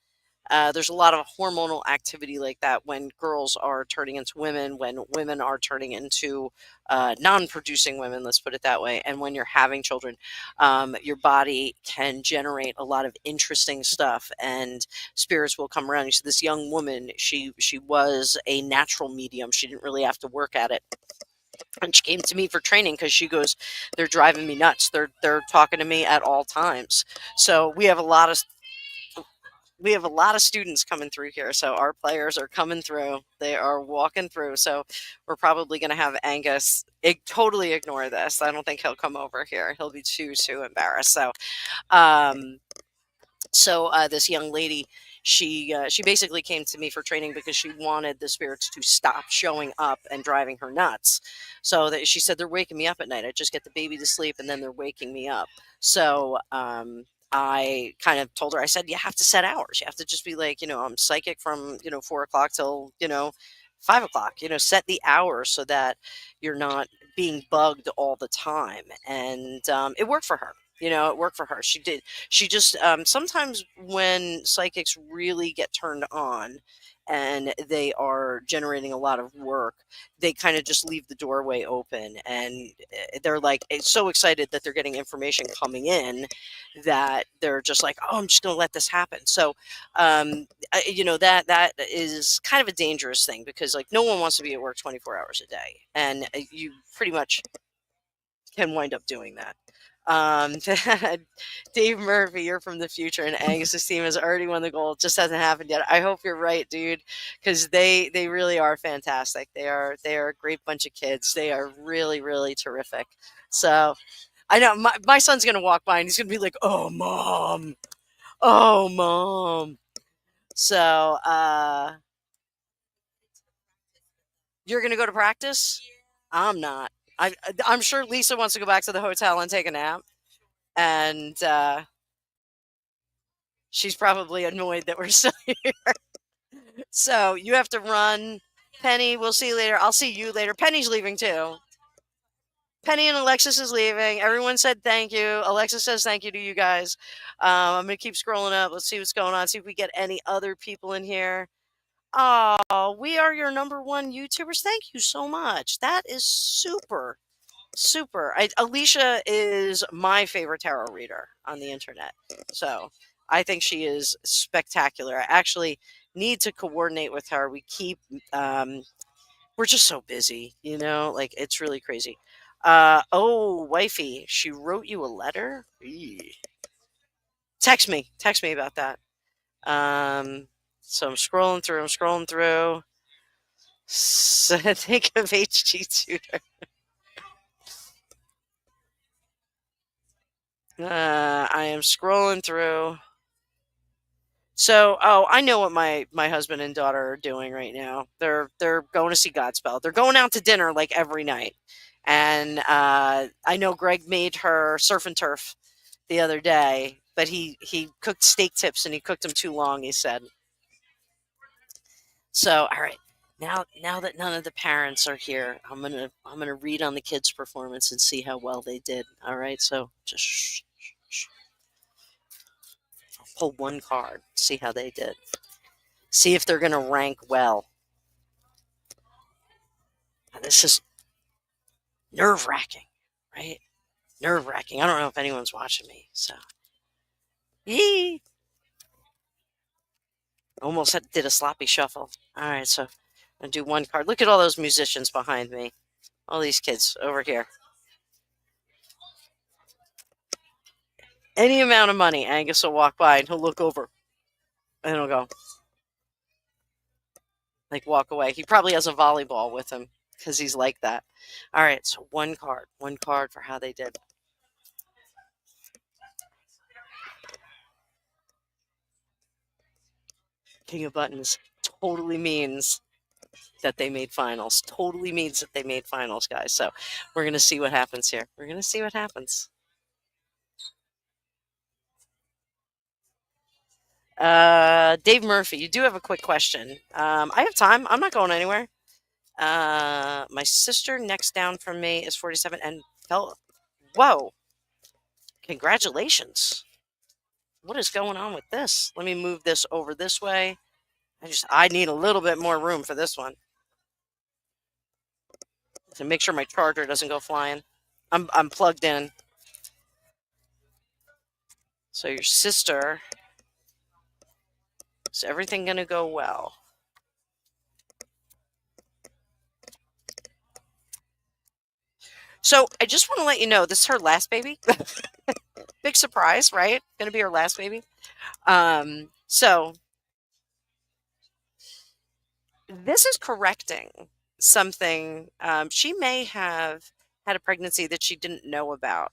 there's a lot of hormonal activity like that when girls are turning into women, when women are turning into non-producing women, let's put it that way. And when you're having children, your body can generate a lot of interesting stuff, and spirits will come around. So this young woman, she was a natural medium. She didn't really have to work at it. And she came to me for training because she goes, they're driving me nuts. They're talking to me at all times. So we have a lot of students coming through here. So our players are coming through. They are walking through. So we're probably going to have Angus totally ignore this. I don't think he'll come over here. He'll be too embarrassed. Um, this young lady, she basically came to me for training because she wanted the spirits to stop showing up and driving her nuts. So that she said, they're waking me up at night. I just get the baby to sleep and then they're waking me up. So I kind of told her, I said, you have to set hours. You have to just be like, I'm psychic from, 4 o'clock till, 5 o'clock, set the hours so that you're not being bugged all the time. And it worked for her. It worked for her. She did. She just, sometimes when psychics really get turned on and they are generating a lot of work, they kind of just leave the doorway open, and they're like so excited that they're getting information coming in that they're just like, oh, I'm just going to let this happen. So, that is kind of a dangerous thing, because like no one wants to be at work 24 hours a day, and you pretty much can wind up doing that. Um, Dave Murphy, you're from the future, and Angus's team has already won the gold. It just hasn't happened yet. I hope you're right, dude, because they really are fantastic. They are a great bunch of kids. They are really really terrific. So I know my son's gonna walk by and he's gonna be like, "Oh, mom, oh, mom." So you're gonna go to practice? I'm not. I'm sure Lisa wants to go back to the hotel and take a nap, and she's probably annoyed that we're still here. So you have to run. Penny, we'll see you later. I'll see you later. Penny's leaving too. Penny and Alexis is leaving. Everyone said thank you. Alexis says thank you to you guys. I'm going to keep scrolling up. Let's see what's going on. See if we get any other people in here. Oh, we are your number one YouTubers. Thank you so much. That is super, super. Alicia is my favorite tarot reader on the internet. So I think she is spectacular. I actually need to coordinate with her. We keep, we're just so busy, like it's really crazy. Oh, wifey, she wrote you a letter? Eee. Text me about that. So I'm scrolling through. So think of HG Tutor. I am scrolling through. So, oh, I know what my husband and daughter are doing right now. They're going to see Godspell. They're going out to dinner like every night. And I know Greg made her surf and turf the other day, but he cooked steak tips and he cooked them too long, he said. So, all right. Now that none of the parents are here, I'm gonna read on the kids' performance and see how well they did. All right. So just I'll pull one card, see how they did. See if they're gonna rank well. This is nerve wracking, right? Nerve wracking. I don't know if anyone's watching me. So, yee. Almost did a sloppy shuffle. All right, so I'm gonna do one card. Look at all those musicians behind me. All these kids over here. Any amount of money, Angus will walk by and he'll look over and he'll go, like, walk away. He probably has a volleyball with him because he's like that. All right, so one card for how they did. King of Buttons totally means that they made finals. Totally means that they made finals, guys. So we're going to see what happens here. We're going to see what happens. Dave Murphy, you do have a quick question. I have time. I'm not going anywhere. My sister next down from me is 47 and fell. Whoa. Congratulations. What is going on with this? Let me move this over this way. I need a little bit more room for this one to make sure my charger doesn't go flying. I'm plugged in. So your sister, is everything going to go well? So I just want to let you know, this is her last baby. Big surprise, right? Going to be her last baby. So this is correcting something. She may have had a pregnancy that she didn't know about.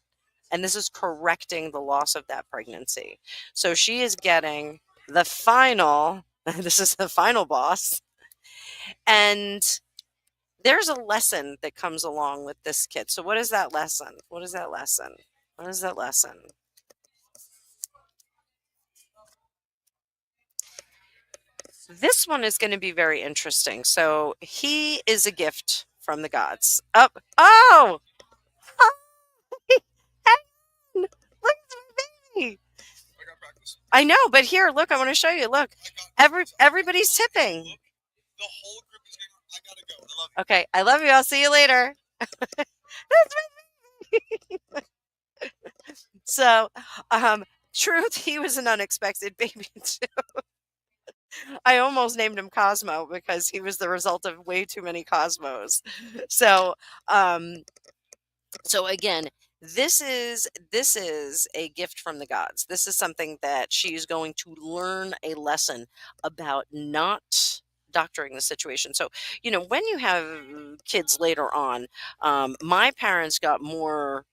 And this is correcting the loss of that pregnancy. So she is getting the final, this is the final boss. And there's a lesson that comes along with this kid. So what is that lesson? What is that lesson? What is that lesson? This one is going to be very interesting. So he is a gift from the gods. Up. Oh, hey, look at me. I know, but here, look, I want to show you. Look, everybody's tipping. Okay, I love you. I'll see you later. So, truth, he was an unexpected baby too. I almost named him Cosmo because he was the result of way too many Cosmos. So, um, so again, this is a gift from the gods. This is something that she's going to learn a lesson about not doctoring the situation. So, when you have kids later on, my parents got more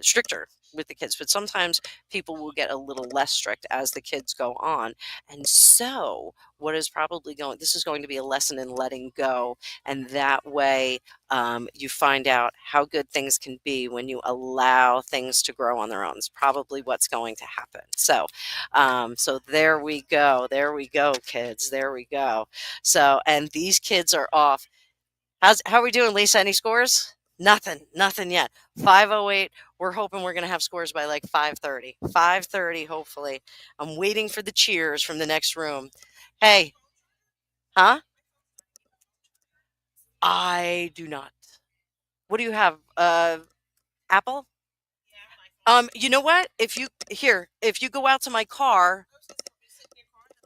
stricter with the kids, but sometimes people will get a little less strict as the kids go on. And so, this is going to be a lesson in letting go. And that way, you find out how good things can be when you allow things to grow on their own. It's probably what's going to happen. So there we go. There we go, kids. There we go. So, and these kids are off. How are we doing, Lisa? Any scores? Nothing yet. 5:08. We're hoping we're going to have scores by like 5:30. 5:30, hopefully. I'm waiting for the cheers from the next room. Hey, huh? I do not. What do you have? Apple? You know what? If you go out to my car,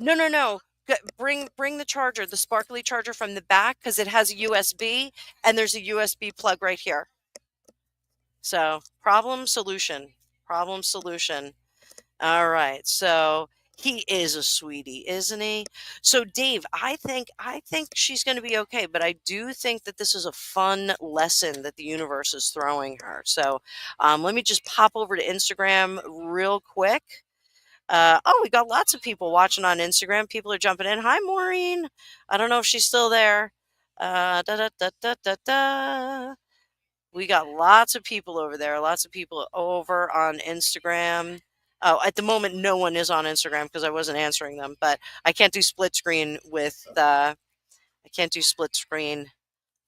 no. Bring the charger, the sparkly charger from the back, because it has a USB and there's a USB plug right here. So problem solution. Problem solution. All right. So he is a sweetie, isn't he? So Dave, I think she's going to be okay, but I do think that this is a fun lesson that the universe is throwing her. So let me just pop over to Instagram real quick. Oh, we got lots of people watching on Instagram. People are jumping in. Hi, Maureen. I don't know if she's still there. Da da da da da da. We got lots of people over there. Lots of people over on Instagram. Oh, at the moment, no one is on Instagram because I wasn't answering them. But I can't do split screen with. I can't do split screen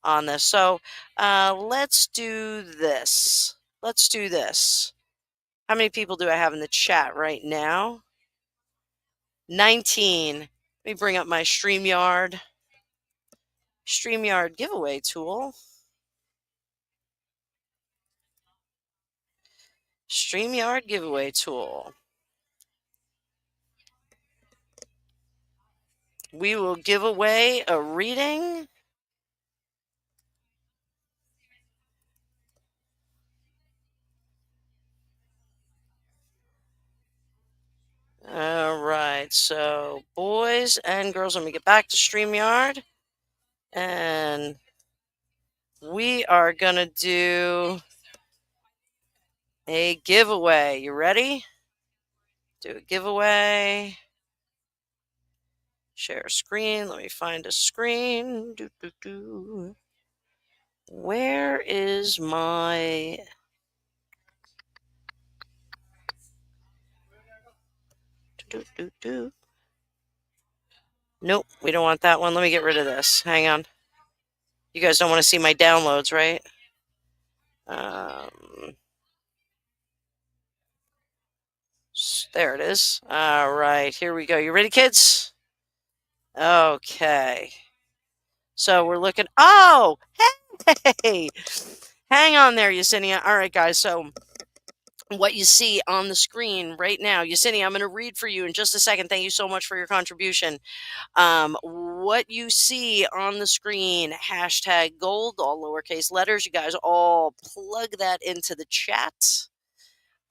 on this. So let's do this. Let's do this. How many people do I have in the chat right now? 19. Let me bring up my StreamYard giveaway tool. StreamYard giveaway tool. We will give away a reading. All right, so boys and girls, let me get back to StreamYard. And we are going to do a giveaway. You ready? Do a giveaway. Share screen. Let me find a screen. Where is my... Nope, we don't want that one. Let me get rid of this. Hang on. You guys don't want to see my downloads, right? There it is. All right, here we go. You ready, kids? Okay. So we're looking. Oh, hey! Hang on there, Yesenia. All right, guys. So what you see on the screen right now, Yesenia, I'm going to read for you in just a second. Thank you so much for your contribution. What you see on the screen, hashtag gold, all lowercase letters. You guys all plug that into the chat.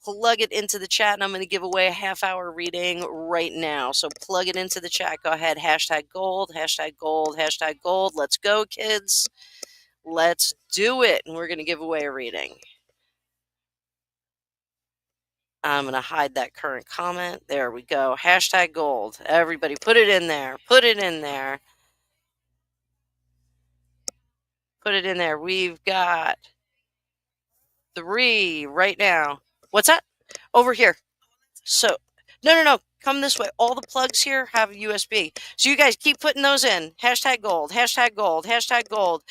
Plug it into the chat, and I'm going to give away a half-hour reading right now. So plug it into the chat. Go ahead, hashtag gold, hashtag gold, hashtag gold. Let's go, kids. Let's do it. And we're going to give away a reading. I'm going to hide that current comment. There we go. Hashtag gold. Everybody put it in there. Put it in there. Put it in there. We've got 3 right now. What's that? Over here. So No, no, no. Come this way. All the plugs here have USB. So you guys keep putting those in. Hashtag gold, hashtag gold, hashtag gold.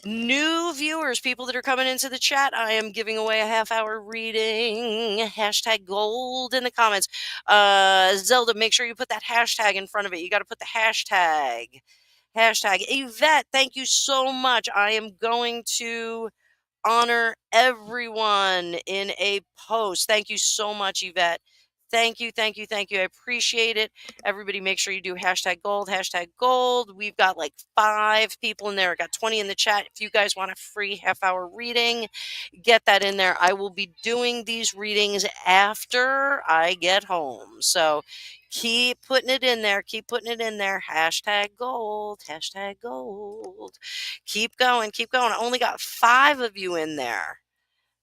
New viewers, people that are coming into the chat, I am giving away a half-hour reading. Hashtag gold in the comments. Zelda, make sure you put that hashtag in front of it. You got to put the hashtag. Hashtag. Yvette, thank you so much. I am going to honor everyone in a post. Thank you so much, Yvette. Thank you, thank you, thank you. I appreciate it. Everybody, make sure you do hashtag gold, hashtag gold. We've got like 5 people in there. I got 20 in the chat. If you guys want a free half-hour reading, get that in there. I will be doing these readings after I get home. So keep putting it in there. Keep putting it in there. Hashtag gold, hashtag gold. Keep going, keep going. I only got 5 of you in there.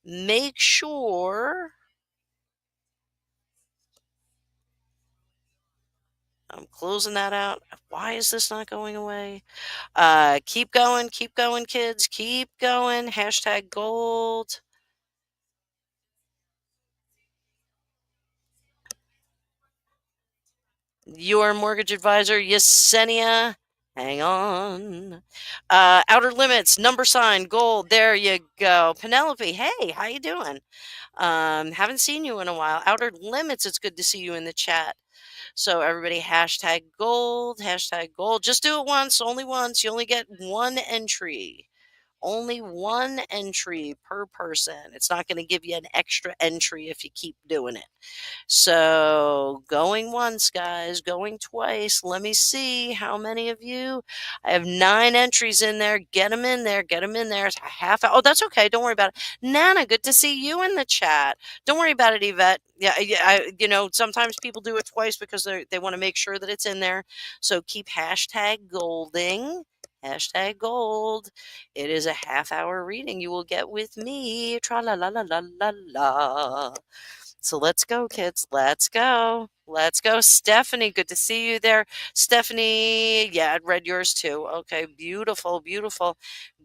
Make sure I'm closing that out. Why is this not going away? Keep going, kids. Keep going. Hashtag gold. Your mortgage advisor, Yesenia. Hang on. Outer limits, number sign, gold. There you go. Penelope, hey, how you doing? Haven't seen you in a while. Outer limits, it's good to see you in the chat. So everybody, hashtag gold, hashtag gold. Just do it once, only once. You only get 1 entry. Only 1 entry per person. It's not going to give you an extra entry if you keep doing it. So going once, guys, going twice. Let me see how many of you. I have 9 entries in there. Get them in there. Get them in there. It's a half hour. Oh, that's okay. Don't worry about it. Nana, good to see you in the chat. Don't worry about it, Yvette. Yeah, sometimes people do it twice because they want to make sure that it's in there. So keep hashtag golding. Hashtag gold. It is a half-hour reading you will get with me. Tra la la la la la la. So let's go, kids. Let's go. Let's go. Stephanie, good to see you there. Stephanie, yeah, I read yours too. Okay, beautiful, beautiful.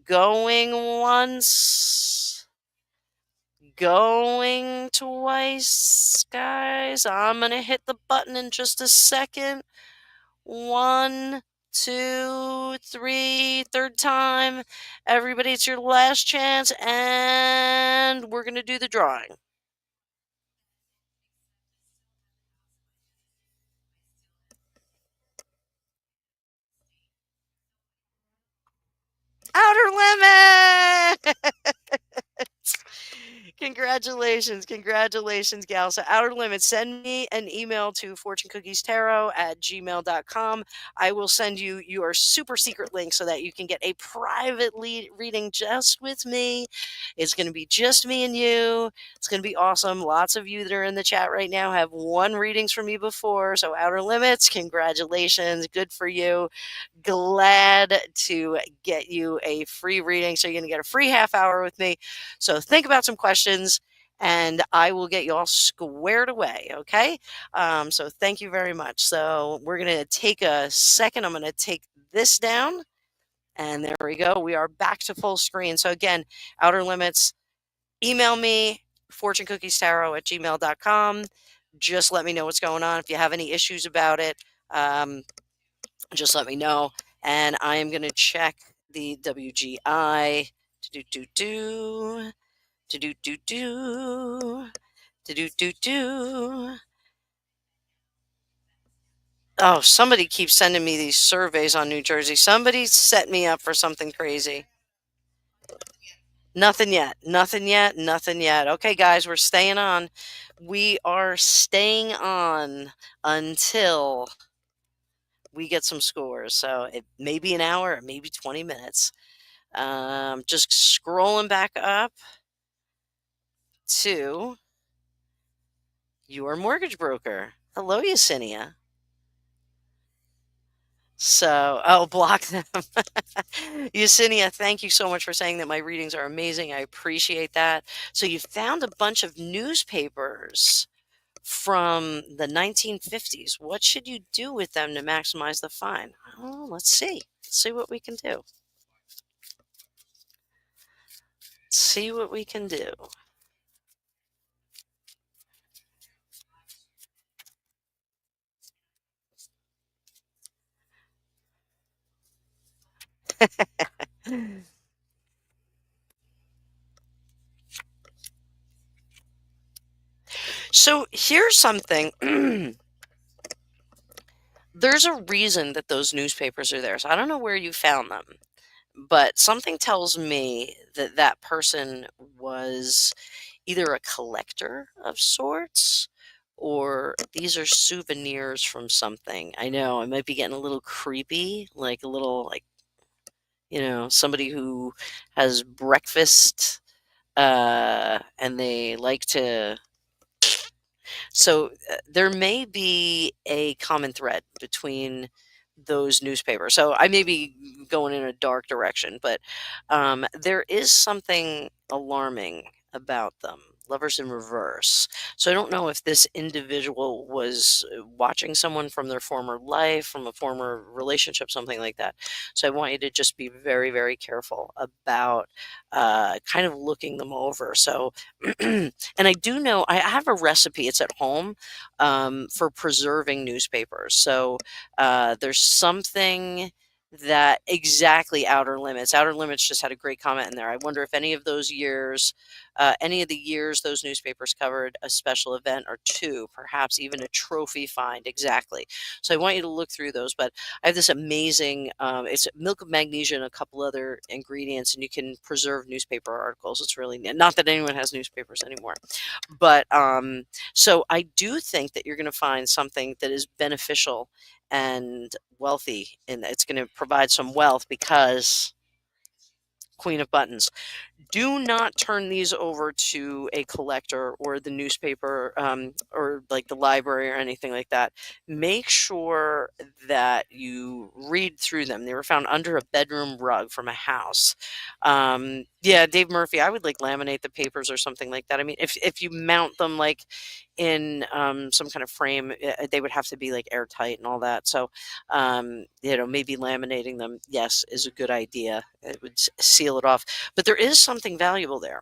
Going once, going twice, guys. I'm going to hit the button in just a second. 1, 2, 3, third time. Everybody, it's your last chance, and we're going to do the drawing. Outer limit! Congratulations, congratulations, gal. So outer limits, send me an email to fortunecookiestarot@gmail.com. I will send you your super secret link so that you can get a private reading just with me. It's going to be just me and you. It's going to be awesome. Lots of you that are in the chat right now have won readings from me before. So outer limits, congratulations. Good for you. Glad to get you a free reading. So you're going to get a free half hour with me. So think about some questions and I will get you all squared away. Okay. So thank you very much. So we're going to take a second. I'm going to take this down and there we go. We are back to full screen. So again, outer limits, email me, fortunecookiestarot@gmail.com. Just let me know what's going on. If you have any issues about it, just let me know. And I am going to check the WGI. Do do do do do do do do do do. Oh, somebody keeps sending me these surveys on New Jersey. Somebody set me up for something crazy. Nothing yet. Nothing yet. Nothing yet. Okay, guys, we're staying on. We are staying on until we get some scores. So it may be an hour, it may be 20 minutes. Just scrolling back up to your mortgage broker. Hello, Yesenia. So, oh, block them. Yesenia, thank you so much for saying that my readings are amazing. I appreciate that. So you found a bunch of newspapers from the 1950s. What should you do with them to maximize the fine? Oh, let's see. Let's see what we can do. See what we can do. So here's something. There's a reason that those newspapers are there. So I don't know where you found them, but something tells me that that person was either a collector of sorts or these are souvenirs from something. I know I might be getting a little creepy, like a little like, somebody who has breakfast and they like to there may be a common thread between those newspapers. So I may be going in a dark direction, but there is something alarming about them. Lovers in reverse. So I don't know if this individual was watching someone from their former life, from a former relationship, something like that. So I want you to just be very, very careful about kind of looking them over. So, and I do know I have a recipe. It's at home for preserving newspapers. So there's something that exactly Outer Limits. Outer Limits just had a great comment in there. I wonder if any of those years, any of the years those newspapers covered a special event or two, perhaps even a trophy find. Exactly. So I want you to look through those. But I have this amazing, it's milk of magnesia and a couple other ingredients, and you can preserve newspaper articles. It's really not that anyone has newspapers anymore, but so I do think that you're going to find something that is beneficial and wealthy, and it's going to provide some wealth because Queen of Buttons. Do not turn these over to a collector or the newspaper or like the library or anything like that. Make sure that you read through them. They were found under a bedroom rug from a house. Yeah, Dave Murphy, I would like laminate the papers or something like that. I mean, if you mount them like in some kind of frame, they would have to be like airtight and all that. So, maybe laminating them, yes, is a good idea. It would seal it off. But there is something valuable there.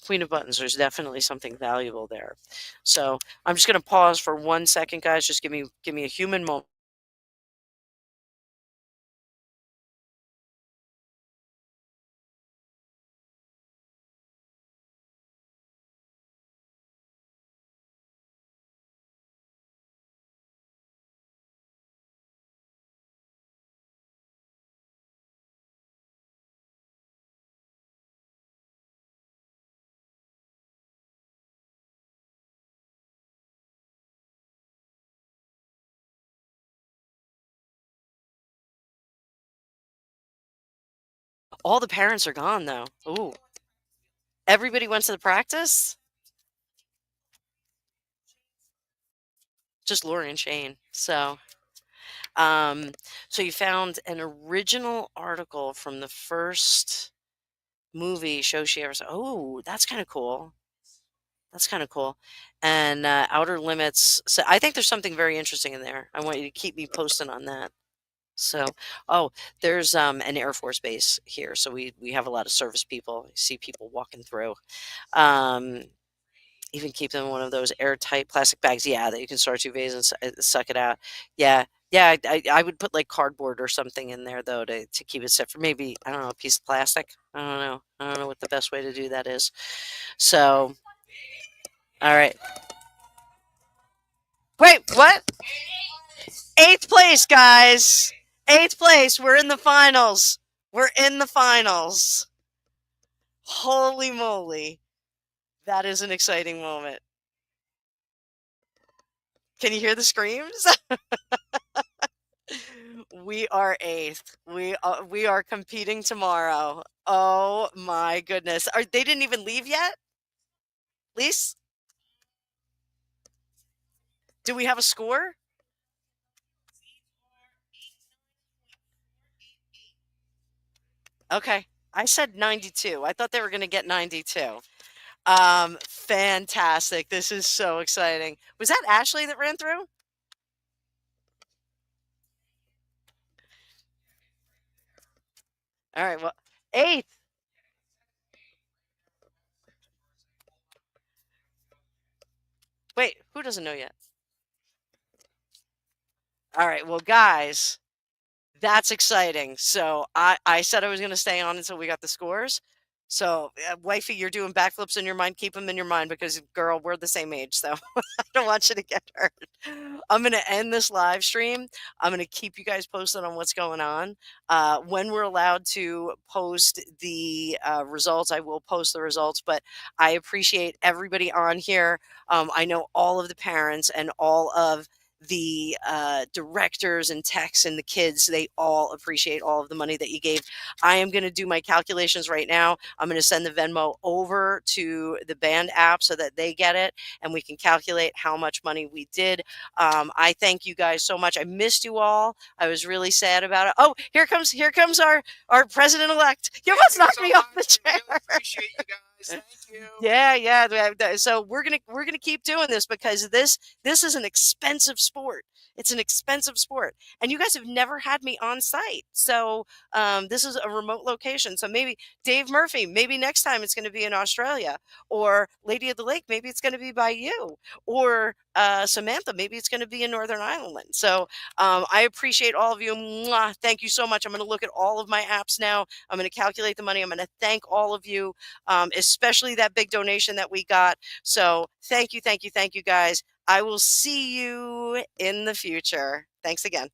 Queen of Buttons, there's definitely something valuable there. So I'm just going to pause for 1 second, guys. Just give me a human moment. All the parents are gone though. Ooh, everybody went to the practice. Just Lori and Shane. Um, so you found an original article from the first movie show she ever saw. Oh, that's kind of cool. That's kind of cool. And Outer Limits. So I think there's something very interesting in there. I want you to keep me posted on that. So, oh, there's an Air Force base here, so we have a lot of service people. You see people walking through. Um, Even keep them in one of those airtight plastic bags. Yeah, that you can store 2 days and suck it out. Yeah, yeah. I would put like cardboard or something in there though to keep it set for maybe I don't know a piece of plastic. I don't know. I don't know what the best way to do that is. So, all right. Wait, what? Eighth place, guys. Eighth place. We're in the finals. We're in the finals. Holy moly. That is an exciting moment. Can you hear the screams? We are eighth. We are competing tomorrow. Oh my goodness. They didn't even leave yet? Lise, do we have a score? Okay. I said 92. I thought they were going to get 92. Fantastic. This is so exciting. Was that Ashley that ran through? All right. Well, eighth. Wait, who doesn't know yet? All right. Well, guys, that's exciting. So I said I was going to stay on until we got the scores. So, wifey, you're doing backflips in your mind. Keep them in your mind because, girl, we're the same age. So I don't want you to get hurt. I'm going to end this live stream. I'm going to keep you guys posted on what's going on. When we're allowed to post the results, I will post the results. But I appreciate everybody on here. I know all of the parents and all of the directors and techs and the kids, they all appreciate all of the money that you gave. I am going to do my calculations right now. I'm going to send the Venmo over to the band app so that they get it and we can calculate how much money we did. I thank you guys so much. I missed you all. I was really sad about it. Oh, here comes our president-elect. You almost knocked me off the chair. I really appreciate you guys. Thank you. Yeah. So we're gonna keep doing this because this is an expensive sport. It's an expensive sport, and you guys have never had me on site. So this is a remote location. So maybe Dave Murphy, maybe next time it's going to be in Australia, or Lady of the Lake, maybe it's going to be by you, or Samantha, maybe it's going to be in Northern Ireland. So I appreciate all of you. Mwah. Thank you so much. I'm going to look at all of my apps now. I'm going to calculate the money. I'm going to thank all of you, especially that big donation that we got. So thank you, guys. I will see you in the future. Thanks again.